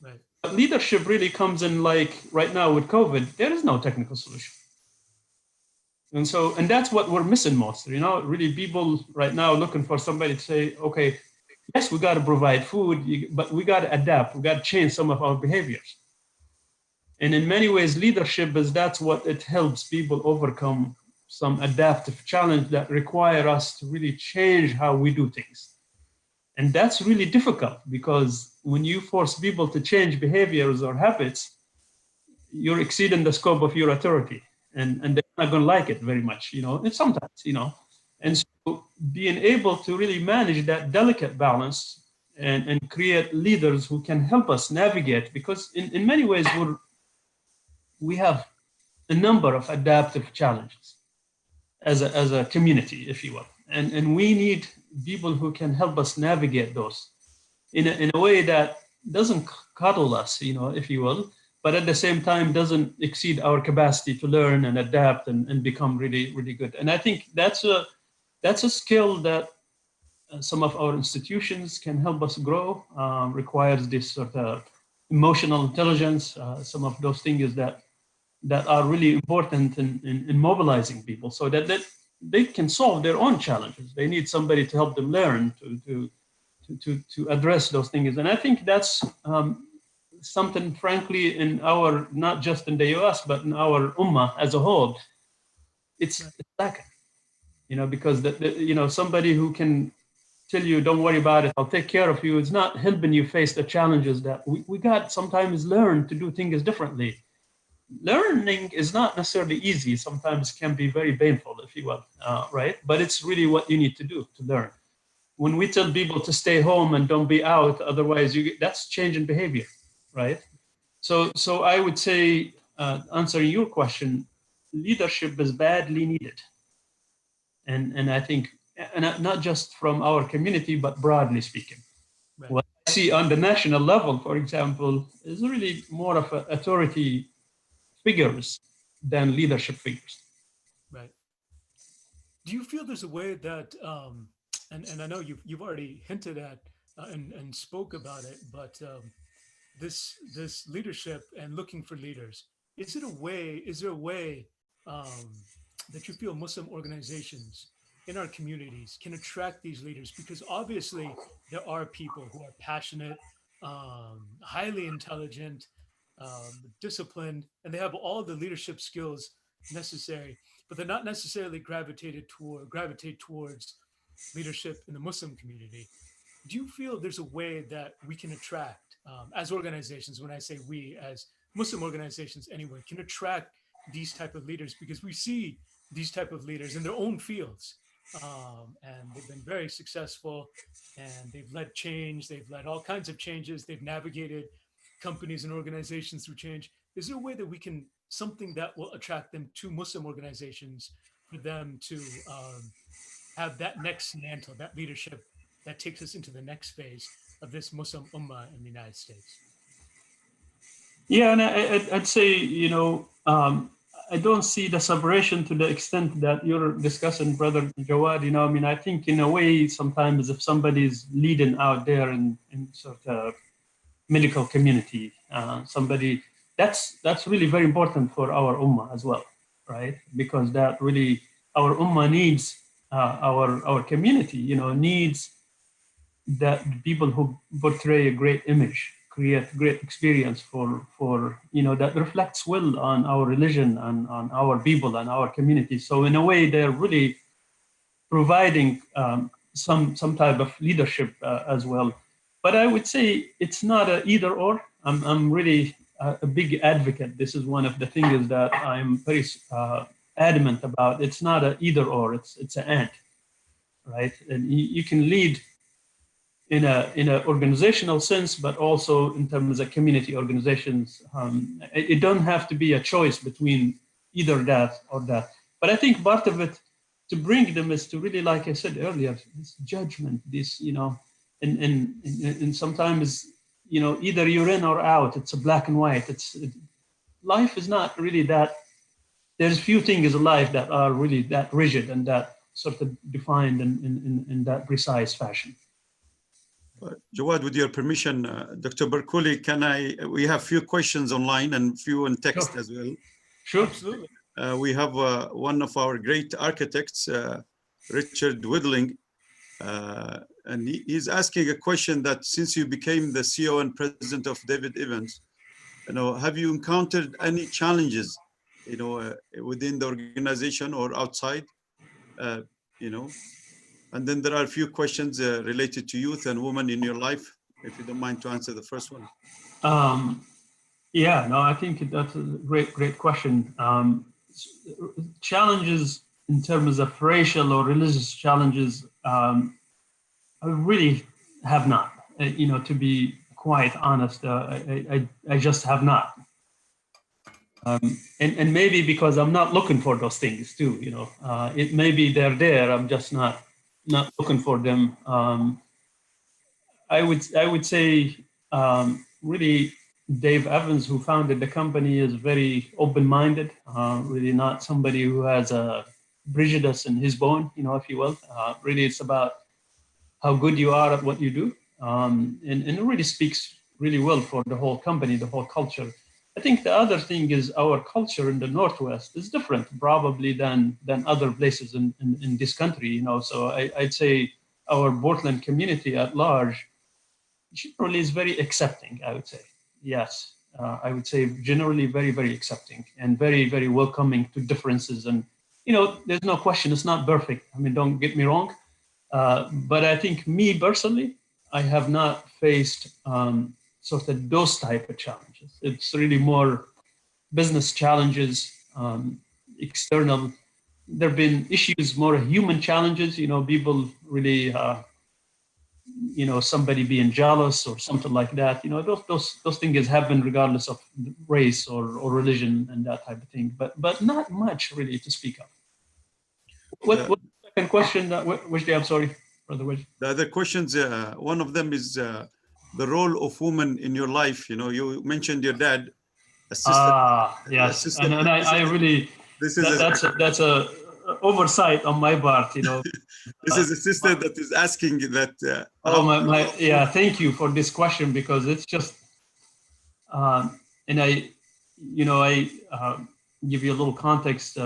Right. But leadership really comes in, like right now with COVID, there is no technical solution. And that's what we're missing most, really people right now looking for somebody to say, okay, yes, we got to provide food, but we got to adapt, we got to change some of our behaviors. And in many ways, leadership that's what it helps people overcome some adaptive challenge that require us to really change how we do things. And that's really difficult, because when you force people to change behaviors or habits, you're exceeding the scope of your authority, and they're not going to like it very much, and sometimes, And so being able to really manage that delicate balance and create leaders who can help us navigate, because in many ways we have a number of adaptive challenges as a community, if you will. And we need people who can help us navigate those in a way that doesn't coddle us, if you will, but at the same time doesn't exceed our capacity to learn and adapt and become really, really good. And I think that's a skill that some of our institutions can help us grow, requires this sort of emotional intelligence, some of those things that are really important in mobilizing people so that they can solve their own challenges. They need somebody to help them learn to address those things. And I think that's something, frankly, not just in the US, but in our ummah as a whole, it's lacking. because somebody who can tell you, don't worry about it, I'll take care of you, is not helping you face the challenges that we got sometimes learn to do things differently. Learning is not necessarily easy. Sometimes can be very painful, if you will, right? But it's really what you need to do to learn. When we tell people to stay home and don't be out, otherwise that's change in behavior, right? So I would say, answering your question, leadership is badly needed. And I think, and not just from our community, but broadly speaking. Right. What I see on the national level, for example, is really more of authority figures than leadership figures. Right. Do you feel there's a way that, and I know you've already hinted at and spoke about it, but this leadership and looking for leaders, is there a way that you feel Muslim organizations in our communities can attract these leaders? Because obviously there are people who are passionate, highly intelligent, disciplined, and they have all the leadership skills necessary, but they're not necessarily gravitate towards leadership in the Muslim community. Do you feel there's a way that we can attract, as organizations, when I say we, as Muslim organizations anyway, can attract these type of leaders? Because we see these type of leaders in their own fields, and they've been very successful, and they've led change, they've led all kinds of changes, they've navigated companies and organizations through change. Is there a way that we can, something that will attract them to Muslim organizations, for them to have that next mantle, that leadership that takes us into the next phase of this Muslim Ummah in the United States? Yeah, and I'd say, I don't see the separation to the extent that you're discussing, Brother Jawad. I think in a way, sometimes if somebody's leading out there in sort of medical community, somebody, that's really very important for our Ummah as well, right? Because that really, our Ummah needs, our community, needs that people who portray a great image, create great experience for that reflects well on our religion and on our people and our community. So in a way, they're really providing some type of leadership as well. But I would say it's not a either or. I'm really a big advocate. This is one of the things that I'm very adamant about. It's not a either or. It's an and, right? And you can lead in a organizational sense, but also in terms of community organizations. It don't have to be a choice between either that or that. But I think part of it to bring them is to really, like I said earlier, this judgment, this, and sometimes, either you're in or out. It's a black and white. Life is not really that. There's few things in life that are really that rigid and that sort of defined in that precise fashion. Jawad, with your permission, Dr. Barkouli, we have few questions online and few in text Sure. as well. Sure. Absolutely. We have one of our great architects, Richard Whittling, and he's asking a question that since you became the CEO and president of David Evans, have you encountered any challenges, within the organization or outside, And then there are a few questions related to youth and women in your life, if you don't mind to answer the first one. Yeah, no, I think that's a great question. Challenges in terms of racial or religious challenges, I really have not. To be quite honest, I just have not. And maybe because I'm not looking for those things too. It maybe they're there. I'm just not looking for them. I would say really Dave Evans, who founded the company, is very open-minded. Really not somebody who has a prejudice in his bone, if you will. Really, it's about how good you are at what you do, and it really speaks really well for the whole company, the whole culture. I think the other thing is our culture in the Northwest is different probably than other places in this country. So I'd say our Portland community at large generally is very accepting, I would say. Yes, I would say generally very, very accepting and very, very welcoming to differences and there's no question it's not perfect. I mean, don't get me wrong. But I think me personally, I have not faced sort of those type of challenges. It's really more business challenges, external. There have been issues, more human challenges, people really, somebody being jealous or something like that. Those things happen regardless of race or religion and that type of thing, but not much really to speak of. What's the second question? Which day? I'm sorry, Brother Wish. The other questions, one of them is the role of women in your life. You mentioned your dad, assistant. Yes, Assistant, and I really this is that's a oversight on my part. This is a sister that is asking that. Yeah. Thank you for this question, because it's just, and I give you a little context.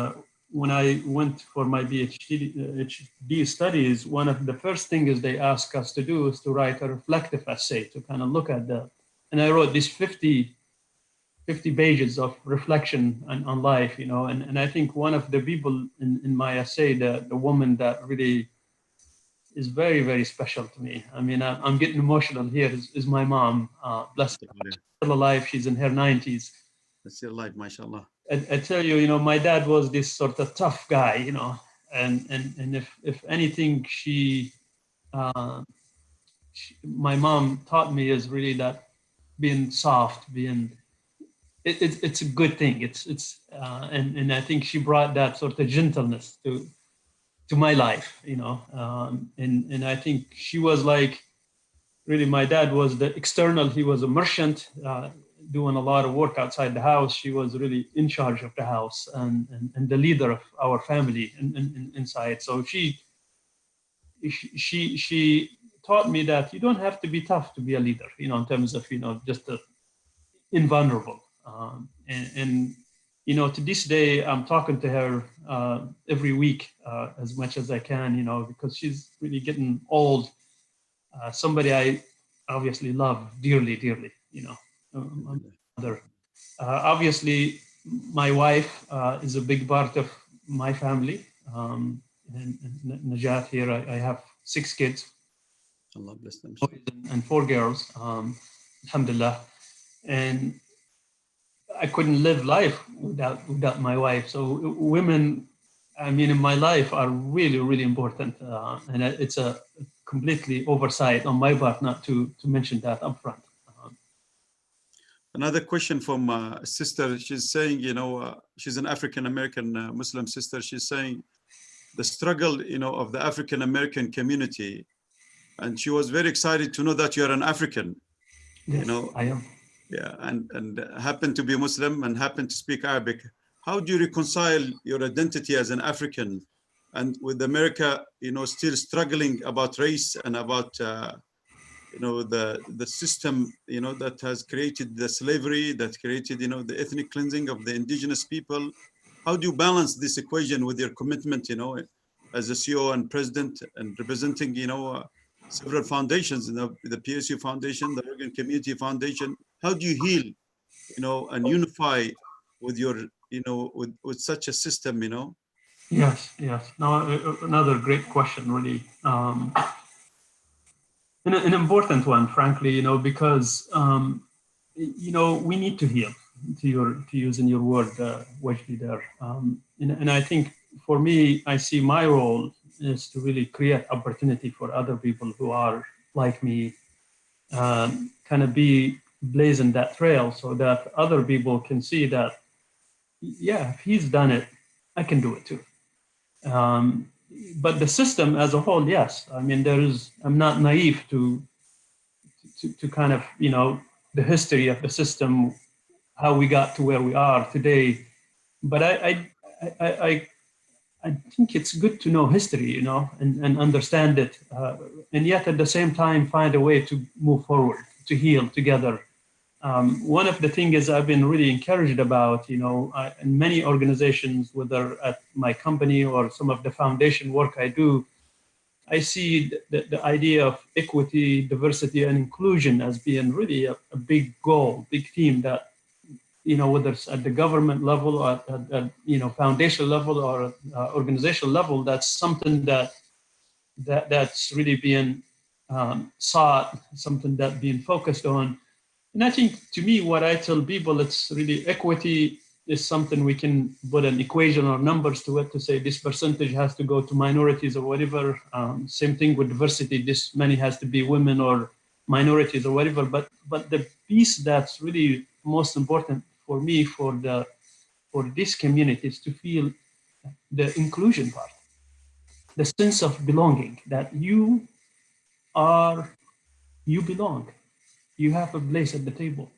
When I went for my PhD studies, one of the first things they asked us to do is to write a reflective essay to kind of look at that. And I wrote these 50 pages of reflection on life, and I think one of the people in my essay, the woman that really is very, very special to me. I mean, I'm getting emotional here, is my mom. Bless her. She's still alive. She's in her 90s. Still alive, mashallah. I tell you, my dad was this sort of tough guy, and if anything, my mom taught me is really that being soft, it's a good thing. And I think she brought that sort of gentleness to my life, and I think she was like, really, my dad was the external. He was a merchant, doing a lot of work outside the house. She was really in charge of the house and the leader of our family inside. So she taught me that you don't have to be tough to be a leader, in terms of, just invulnerable. And to this day, I'm talking to her every week as much as I can, because she's really getting old. Somebody I obviously love dearly, dearly, my mother. Obviously, my wife is a big part of my family. And Najat here, I have 6 kids. Allah bless them. And 4 girls, alhamdulillah. And I couldn't live life without my wife. So women, I mean, in my life are really, really important. And it's a completely oversight on my part not to mention that up front. Another question from a sister. She's saying, she's an African-American Muslim sister. She's saying the struggle, of the African-American community. And she was very excited to know that you're an African. Yes, I am. Yeah, and happen to be Muslim and happen to speak Arabic. How do you reconcile your identity as an African and with America, still struggling about race and about, the system, that has created the slavery, that created, the ethnic cleansing of the indigenous people? How do you balance this equation with your commitment, as a CEO and president and representing, several foundations, the PSU Foundation, the Oregon Community Foundation? How do you heal, and unify with your, with such a system, Yes. Now, another great question, really. An important one, frankly, because, we need to heal, to use in your word, Wajdi there. And I think for me, I see my role is to really create opportunity for other people who are like me, kind of be blazing that trail so that other people can see that, yeah, if he's done it, I can do it too. But the system as a whole, yes. I mean, I'm not naive to kind of, the history of the system, how we got to where we are today. But I think it's good to know history, and understand it, and yet at the same time find a way to move forward, to heal together. One of the things I've been really encouraged about, in many organizations, whether at my company or some of the foundation work I do, I see the idea of equity, diversity, and inclusion as being really a big goal, big theme that, whether it's at the government level or at foundation level or organizational level, that's something that's really being sought, something that being focused on. And I think, to me, what I tell people, it's really equity is something we can put an equation or numbers to it to say this percentage has to go to minorities or whatever. Same thing with diversity. This many has to be women or minorities or whatever. But the piece that's really most important for me for this community is to feel the inclusion part, the sense of belonging, that you belong, you have a place at the table,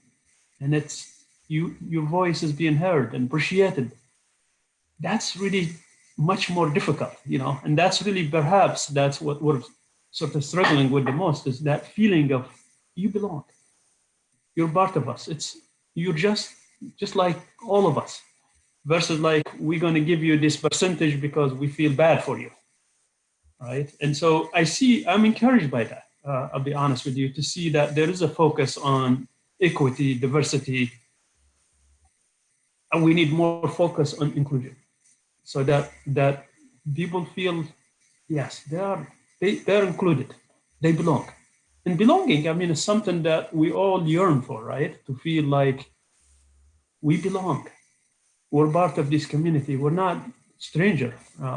and it's your voice is being heard and appreciated. That's really much more difficult, and that's really perhaps that's what we're sort of struggling with the most, is that feeling of you belong, you're part of us. You're just like all of us, versus like we're going to give you this percentage because we feel bad for you, right? And so I'm encouraged by that. I'll be honest with you, to see that there is a focus on equity, diversity, and we need more focus on inclusion, so that people feel, yes, they're included, they belong. And belonging, I mean, is something that we all yearn for, right? To feel like we belong, we're part of this community, we're not stranger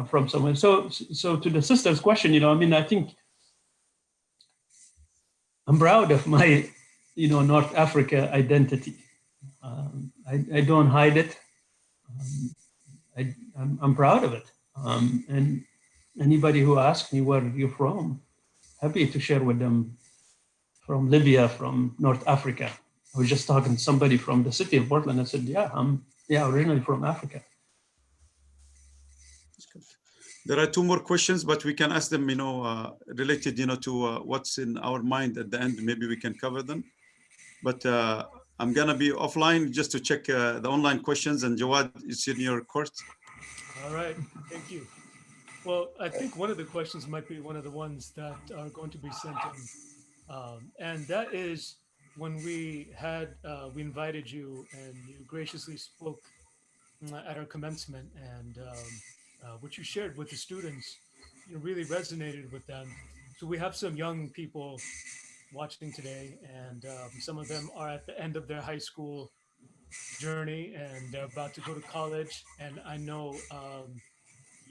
from somewhere. So to the sister's question, I think I'm proud of my, North Africa identity. I don't hide it. I'm proud of it. And anybody who asks me where you're from, happy to share with them. From Libya, from North Africa. I was just talking to somebody from the city of Portland. I said, I'm originally from Africa. There are two more questions, but we can ask them, related, to what's in our mind at the end. Maybe we can cover them. But I'm gonna be offline just to check the online questions, and Jawad, it's in your court. All right, thank you. Well, I think one of the questions might be one of the ones that are going to be sent in. And that is when we invited you and you graciously spoke at our commencement, and what you shared with the students, really resonated with them. So we have some young people watching today, and some of them are at the end of their high school journey and they're about to go to college. And I know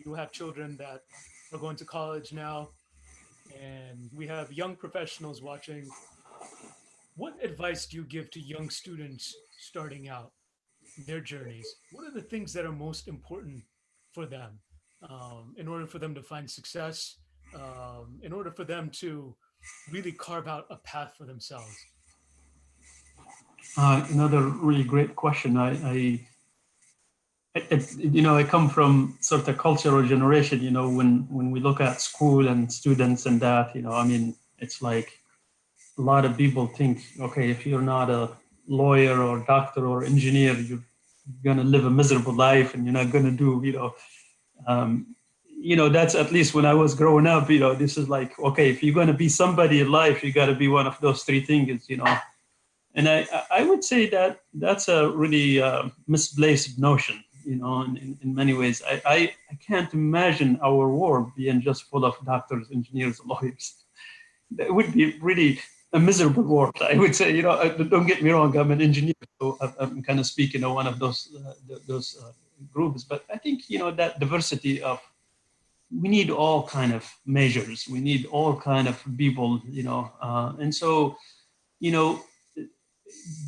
you have children that are going to college now, and we have young professionals watching. What advice do you give to young students starting out their journeys? What are the things that are most important for them in order for them to find success, in order for them to really carve out a path for themselves? Another really great question. I come from sort of cultural generation, when we look at school and students and that, it's like a lot of people think, okay, if you're not a lawyer or doctor or engineer, you're going to live a miserable life and you're not going to do, that's at least when I was growing up, this is like, okay, if you're going to be somebody in life, you got to be one of those three things, And I would say that that's a really misplaced notion, in many ways. I can't imagine our world being just full of doctors, engineers, lawyers. It would be really a miserable world, I would say. Don't get me wrong, I'm an engineer, so I'm kind of speaking of one of those groups. But I think, that diversity of, we need all kind of measures. We need all kind of people, and so,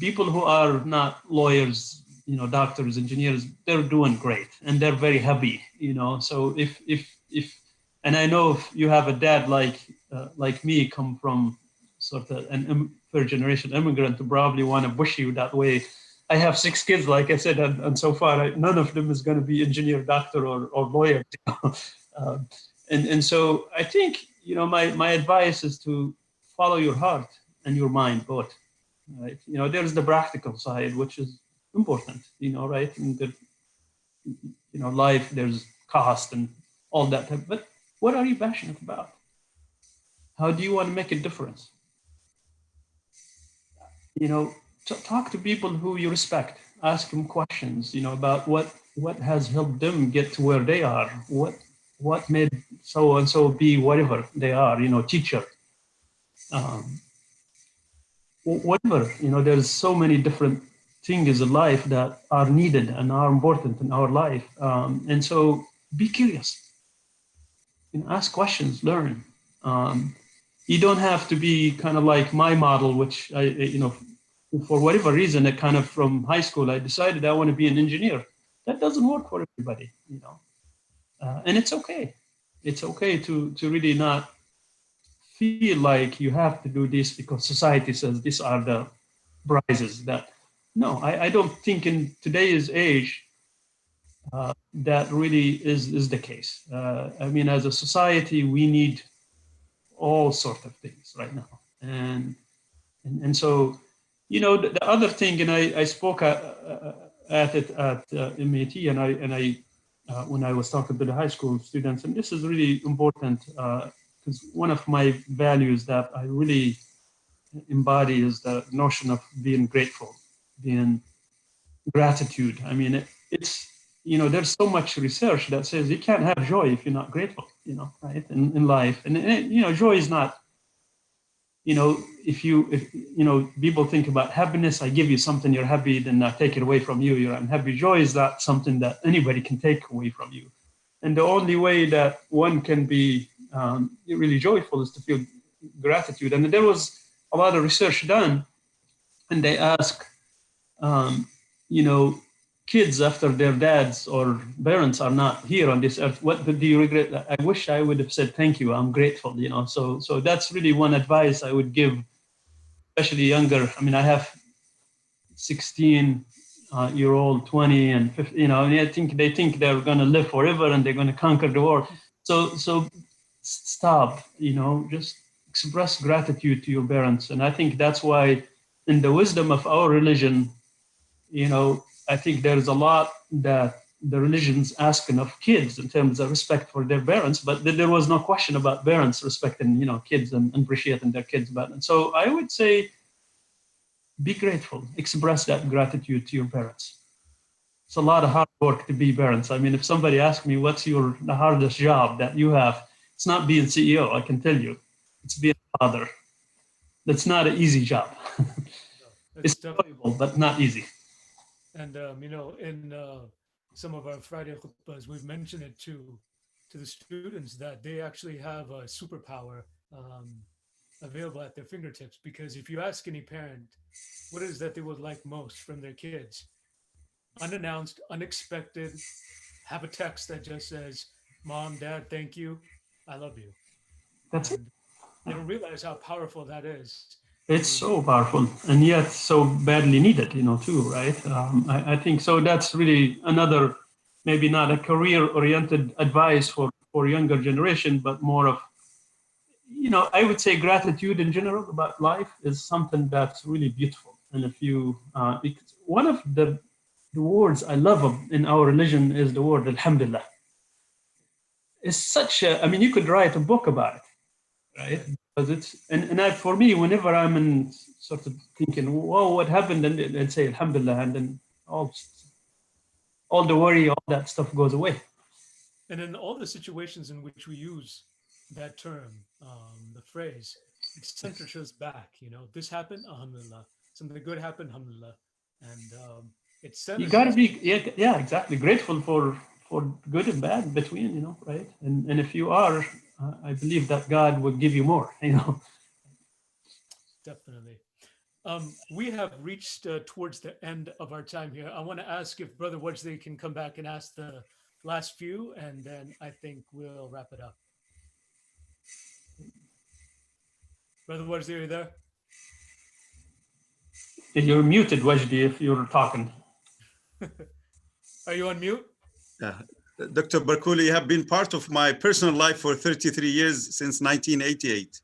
people who are not lawyers, doctors, engineers, they're doing great and they're very happy, So if and I know if you have a dad like me, come from sort of an third generation immigrant, to probably want to push you that way. I have 6 kids, like I said, and so far none of them is going to be engineer, doctor, or lawyer. And so I think, my advice is to follow your heart and your mind both. Right? There's the practical side, which is important, right? And life, there's cost and all that. But what are you passionate about? How do you want to make a difference? Talk to people who you respect. ask them questions, about what has helped them get to where they are, what made so and so be whatever they are, teacher, um, whatever, there's so many different things in life that are needed and are important in our life. And so be curious, ask questions, learn. You don't have to be kind of like my model, which for whatever reason, it kind of from high school, I decided I want to be an engineer. That doesn't work for everybody, and it's okay. It's okay to really not feel like you have to do this because society says these are the prizes. That no, I don't think in today's age that really is the case. I mean, as a society, we need all sorts of things right now, and so, the other thing, and I spoke at it at MAT, and I when I was talking to the high school students, and this is really important because one of my values that I really embody is the notion of being grateful, being gratitude. I mean, it's there's so much research that says you can't have joy if you're not grateful, right? In life, and joy is not, if people think about happiness, I give you something, you're happy, then I take it away from you, you're unhappy. Joy is not something that anybody can take away from you. And the only way that one can be really joyful is to feel gratitude. And there was a lot of research done, and they ask, kids after their dads or parents are not here on this earth, what do you regret? I wish I would have said thank you, I'm grateful. So that's really one advice I would give, especially younger. I mean, I have 16-year-old, 20 and 50, and I think they think they're going to live forever and they're going to conquer the world. So stop, just express gratitude to your parents. And I think that's why in the wisdom of our religion, I think there's a lot that the religion's asking of kids in terms of respect for their parents, but there was no question about parents respecting, kids and appreciating their kids. And so I would say, be grateful, express that gratitude to your parents. It's a lot of hard work to be parents. I mean, if somebody asks me, what's the hardest job that you have? It's not being CEO, I can tell you. It's being a father. That's not an easy job. It's enjoyable, but not easy. And in some of our Friday khutbahs, we've mentioned it to the students that they actually have a superpower available at their fingertips. Because if you ask any parent, what is that they would like most from their kids? Unannounced, unexpected, have a text that just says, "Mom, Dad, thank you, I love you." That's it. And they don't realize how powerful that is. It's so powerful and yet so badly needed, too, right? I think so. That's really another, maybe not a career-oriented advice for younger generation, but more of, I would say gratitude in general about life is something that's really beautiful. And if you, one of the words I love in our religion is the word Alhamdulillah. It's such a, I mean, you could write a book about it, right? Because it's, and for me, whenever I'm in sort of thinking, whoa, what happened? And say Alhamdulillah, and then all the worry, all that stuff goes away. And in all the situations in which we use that term, the phrase, it centers us back. This happened, alhamdulillah. Something good happened, alhamdulillah. And it centers. You got to be, yeah, exactly, grateful for good and bad between, right? And if you are, I believe that God will give you more, Definitely. We have reached towards the end of our time here. I want to ask if Brother Wajdi can come back and ask the last few, and then I think we'll wrap it up. Brother Wajdi, are you there? You're muted, Wajdi, if you're talking. Are you on mute? Dr. Barkouli, you have been part of my personal life for 33 years, since 1988.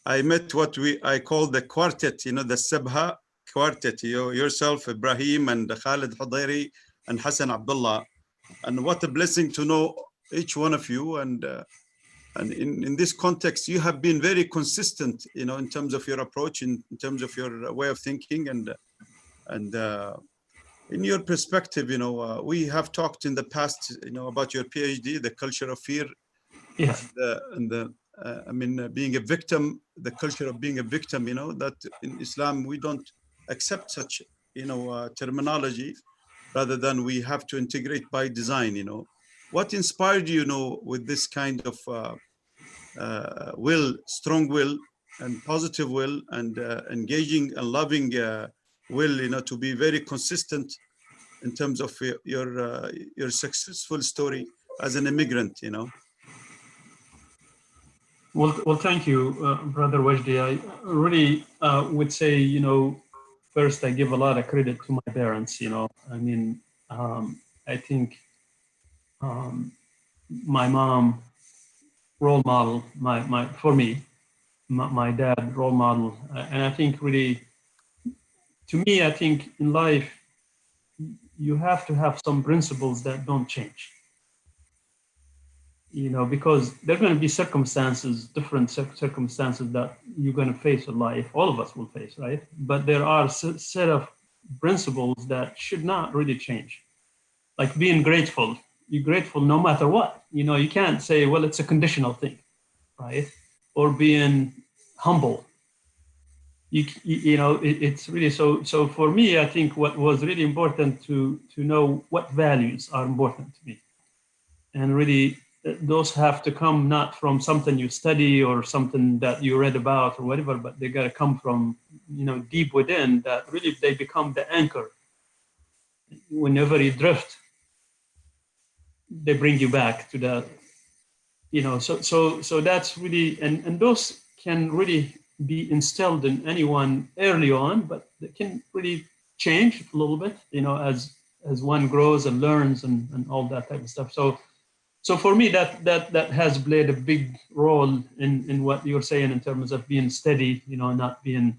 I met what I call the quartet, the Sabha quartet, yourself, Ibrahim, and Khalid Hudayri, and Hassan Abdullah. And what a blessing to know each one of you. And in this context, you have been very consistent, in terms of your approach, in terms of your way of thinking. And In your perspective, we have talked in the past, about your PhD, the culture of fear, Yes. being a victim, the culture of being a victim, that in Islam, we don't accept such, terminology, rather than we have to integrate by design, What inspired you, with this kind of strong will and positive will and engaging and loving will, to be very consistent in terms of your successful story as an immigrant, Well, thank you, Brother Wajdi. I really would say, first, I give a lot of credit to my parents. I mean, I think my mom, role model, for me, my dad, role model, and I think really, to me, I think in life, you have to have some principles that don't change. Because there are going to be circumstances, different circumstances that you're going to face in life. All of us will face, right? But there are a set of principles that should not really change. Like being grateful. You're grateful no matter what. You can't say, well, it's a conditional thing, right? Or being humble. It's really so. So for me, I think what was really important to know what values are important to me, and really those have to come not from something you study or something that you read about or whatever, but they got to come from deep within, that really they become the anchor. Whenever you drift, they bring you back to the so that's really, and those can really be instilled in anyone early on, but they can really change a little bit as one grows and learns and all that type of stuff. So for me, that has played a big role in what you're saying in terms of being steady, not being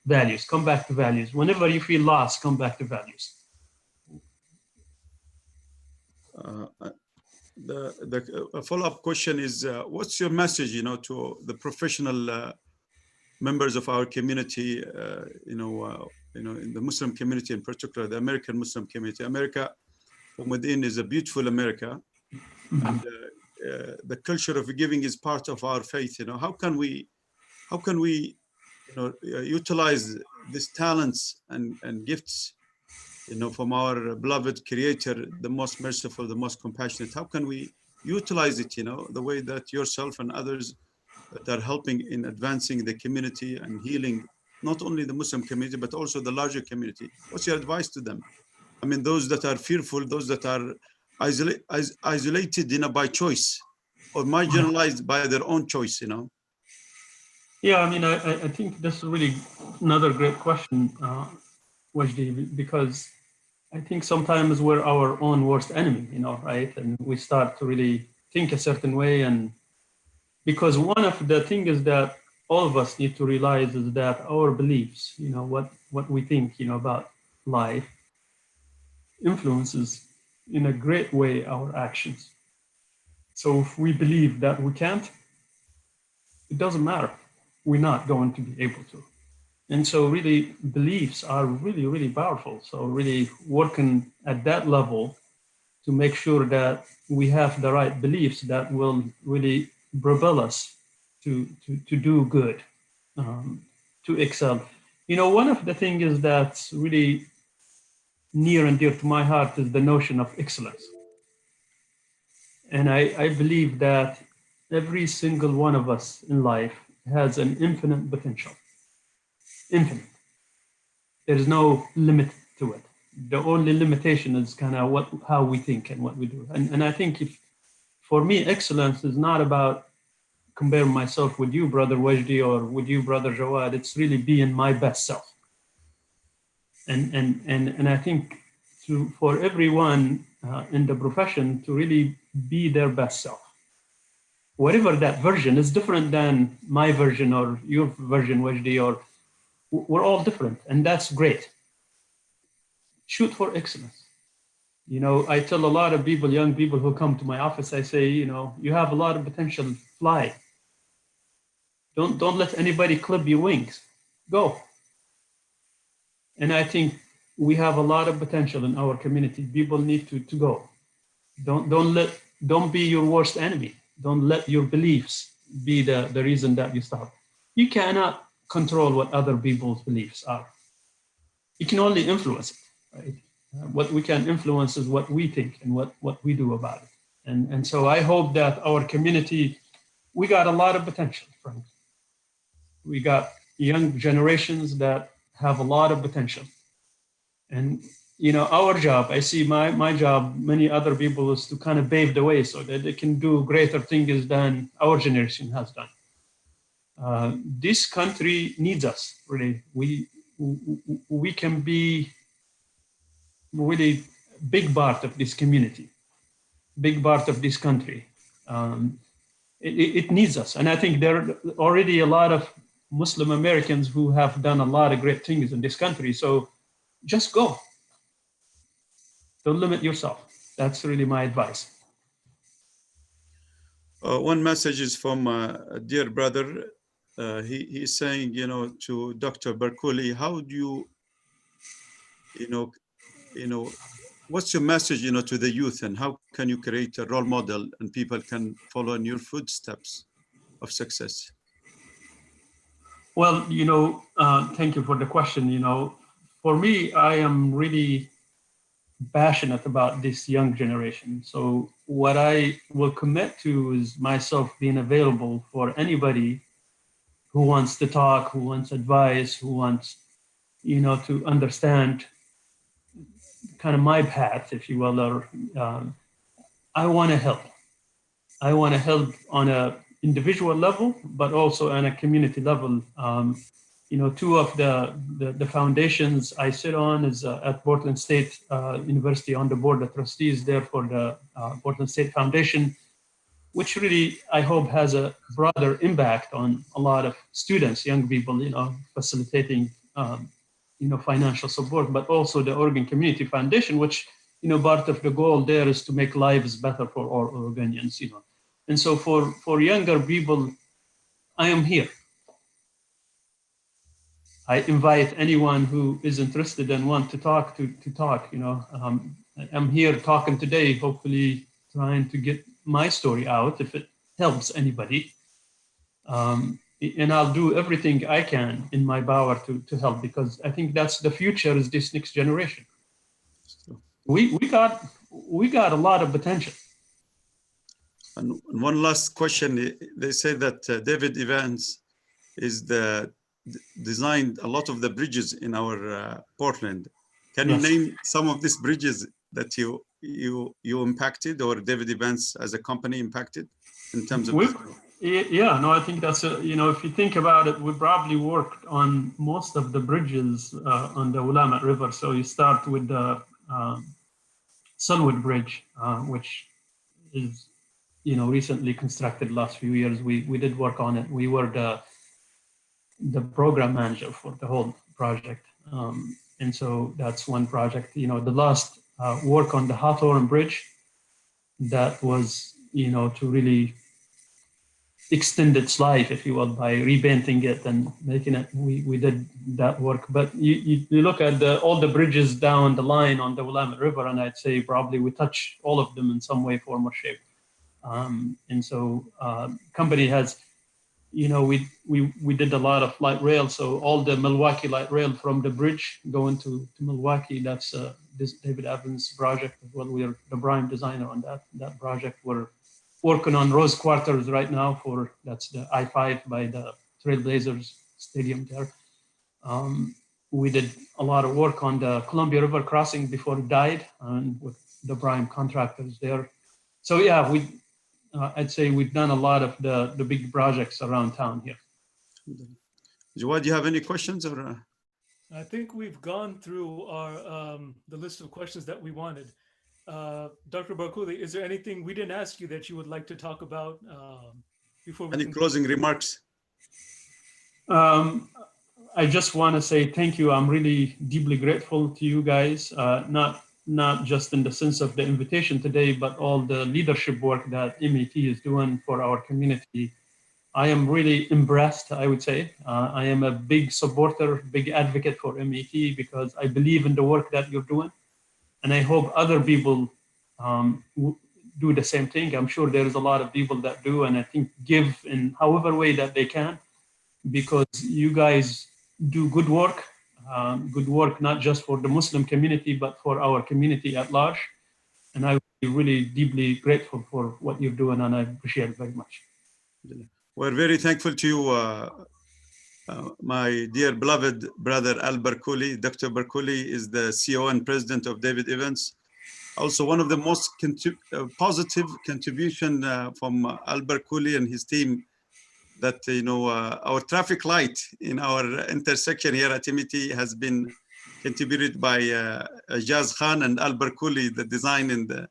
values. Come back to values. Whenever you feel lost, come back to values. The follow-up question is, what's your message, to the professional members of our community, in the Muslim community in particular, the American Muslim community? America from within is a beautiful America. And the culture of giving is part of our faith. How can we utilize these talents and gifts, from our beloved Creator, the most merciful, the most compassionate? How can we utilize it, the way that yourself and others that are helping in advancing the community and healing not only the Muslim community but also the larger community? What's your advice to them? I mean, those that are fearful, those that are isolated, by choice, or marginalized by their own choice, Yeah, I mean, I think this is really another great question, Wajdi, because I think sometimes we're our own worst enemy, right? And we start to really think a certain way. And because one of the things is that all of us need to realize is that our beliefs, what we think, about life influences in a great way our actions. So if we believe that we can't, it doesn't matter. We're not going to be able to. And so really beliefs are really, really powerful. So really working at that level to make sure that we have the right beliefs that will really propel us to do good, to excel. One of the things is that's really near and dear to my heart is the notion of excellence. And I believe that every single one of us in life has an infinite potential. Infinite. There's no limit to it. The only limitation is kind of how we think and what we do. And I think for me, excellence is not about comparing myself with you, Brother Wajdi, or with you, Brother Jawad. It's really being my best self. And I think for everyone in the profession to really be their best self. Whatever that version is different than my version or your version, Wajdi, or we're all different, and that's great. Shoot for excellence. I tell a lot of people, young people who come to my office, I say, you have a lot of potential, fly. Don't let anybody clip your wings. Go. And I think we have a lot of potential in our community. People need to go. Don't be your worst enemy. Don't let your beliefs be the reason that you stop. You cannot control what other people's beliefs are. You can only influence it, right? What we can influence is what we think and what we do about it. And so I hope that our community, we got a lot of potential, Frank. We got young generations that have a lot of potential. And our job, I see my job, many other people, is to kind of pave the way so that they can do greater things than our generation has done. This country needs us, really. We can be really big part of this community, big part of this country. It needs us. And I think there are already a lot of Muslim Americans who have done a lot of great things in this country. So just go. Don't limit yourself. That's really my advice. One message is from a dear brother. He's saying, to Dr. Barkouli, how do what's your message, to the youth, and how can you create a role model and people can follow in your footsteps of success? Well, thank you for the question. For me, I am really passionate about this young generation. So what I will commit to is myself being available for anybody who wants to talk, who wants advice, who wants, to understand kind of my path, if you will, or I want to help. I want to help on a individual level, but also on a community level. Two of the foundations I sit on is at Portland State University on the board of trustees there for the Portland State Foundation, which really, I hope, has a broader impact on a lot of students, young people, facilitating, financial support, but also the Oregon Community Foundation, which, part of the goal there is to make lives better for all Oregonians, And so for younger people, I am here. I invite anyone who is interested and want to talk to talk. I'm here talking today, hopefully trying to get my story out if it helps anybody. And I'll do everything I can in my power to help, because I think that's the future, is this next generation. We got a lot of potential. And one last question. They say that David Evans is designed a lot of the bridges in our Portland. Can you name some of these bridges that you impacted, or David Evans as a company impacted in terms of? I think that's if you think about it, we probably worked on most of the bridges on the Willamette River. So you start with the Sunwood Bridge, which is recently constructed last few years. We did work on it. We were the program manager for the whole project. And so that's one project. The last work on the Hawthorne Bridge, that was, to really extend its life, if you will, by repainting it and making it, we did that work. But you look at all the bridges down the line on the Willamette River, and I'd say probably we touch all of them in some way, form, or shape. And so company has, we did a lot of light rail. So all the Milwaukee light rail from the bridge going to Milwaukee, that's this David Evans project as well. We are the prime designer on that project. We're working on Rose Quarters right now that's the I-5 by the Trailblazers Stadium there. We did a lot of work on the Columbia River crossing before it died, and with the prime contractors there. So yeah, I'd say we've done a lot of the big projects around town here. Jawad, do you have any questions? Or I think we've gone through our the list of questions that we wanted. Dr. Barkouli, is there anything we didn't ask you that you would like to talk about before we any closing remarks? I just want to say thank you. I'm really deeply grateful to you guys, not just in the sense of the invitation today, but all the leadership work that MET is doing for our community. I am really impressed, I would say. I am a big supporter, big advocate for MET because I believe in the work that you're doing. And I hope other people do the same thing. I'm sure there's a lot of people that do, and I think give in however way that they can, because you guys do good work not just for the Muslim community, but for our community at large. And I would be really deeply grateful for what you're doing, and I appreciate it very much. We're very thankful to you, my dear beloved brother Al Barkouli. Dr. Barkouli is the CEO and president of David Evans. Also, one of the most positive contribution from Al Barkouli and his team, that our traffic light in our intersection here at MET has been contributed by Jaz Khan and Al Barkouli, the design and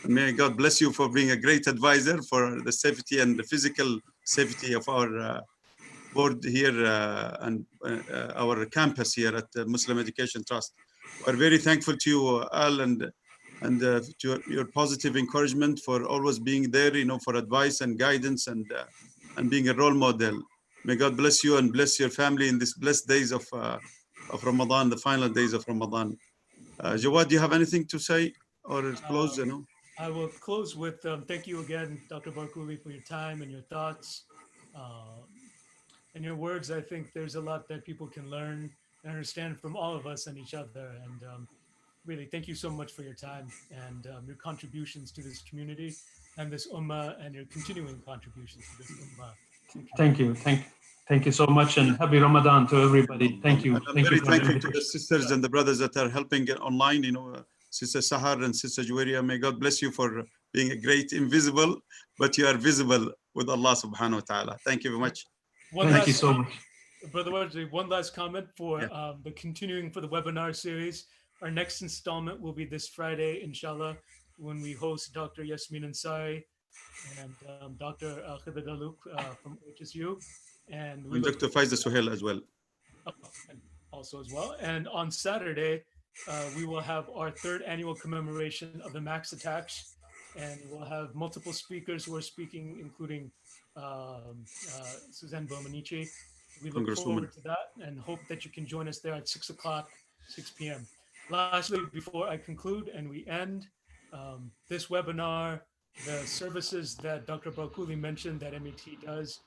may God bless you for being a great advisor for the safety and the physical safety of our board here and our campus here at the Muslim Education Trust. We're very thankful to you, Al, and to your positive encouragement for always being there, for advice and guidance and being a role model. May God bless you and bless your family in these blessed days of Ramadan, the final days of Ramadan. Jawad, do you have anything to say or close? I will close with thank you again, Dr. Barkouli, for your time and your thoughts and your words. I think there's a lot that people can learn and understand from all of us and each other. And really, thank you so much for your time and your contributions to this community and this ummah, and your continuing contributions to this ummah. Thank you so much, and happy Ramadan to everybody. Thank you. I'm very thankful to the sisters and the brothers that are helping online, Sister Sahar and Sister Juwaria. May God bless you for being a great invisible, but you are visible with Allah subhanahu wa ta'ala. Thank you very much. Thank you so much. Brother Wajdi, one last comment for the continuing for the webinar series. Our next installment will be this Friday, inshallah, when we host Dr. Yasmin Ansari and Dr. Khidr Daluk from HSU. And Dr. Faiza Suhail as well. Also as well. And on Saturday, we will have our third annual commemoration of the Max attacks. And we'll have multiple speakers who are speaking, including Suzanne Bomanici. We look forward to that and hope that you can join us there at 6 o'clock, 6 p.m. Lastly, before I conclude and we end this webinar, the services that Dr. Barkouli mentioned that MET does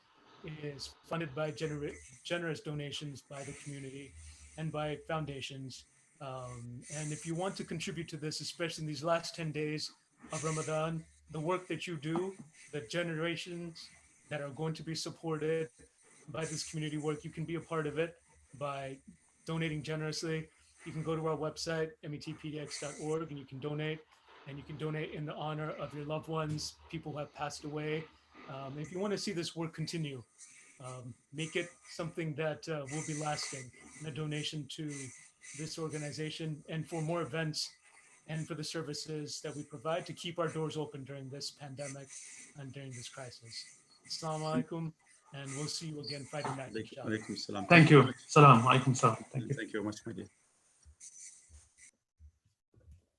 is funded by generous donations by the community and by foundations. And if you want to contribute to this, especially in these last 10 days of Ramadan, the work that you do, the generations that are going to be supported by this community work, you can be a part of it by donating generously. You can go to our website, metpdx.org, and you can donate. And you can donate in the honor of your loved ones, people who have passed away. If you want to see this work continue, make it something that will be lasting, a donation to this organization and for more events and for the services that we provide to keep our doors open during this pandemic and during this crisis. Assalamu alaikum, and we'll see you again Friday night. Alaikum salam. Thank you. Salam alaikum salam. Thank you very much, my dear.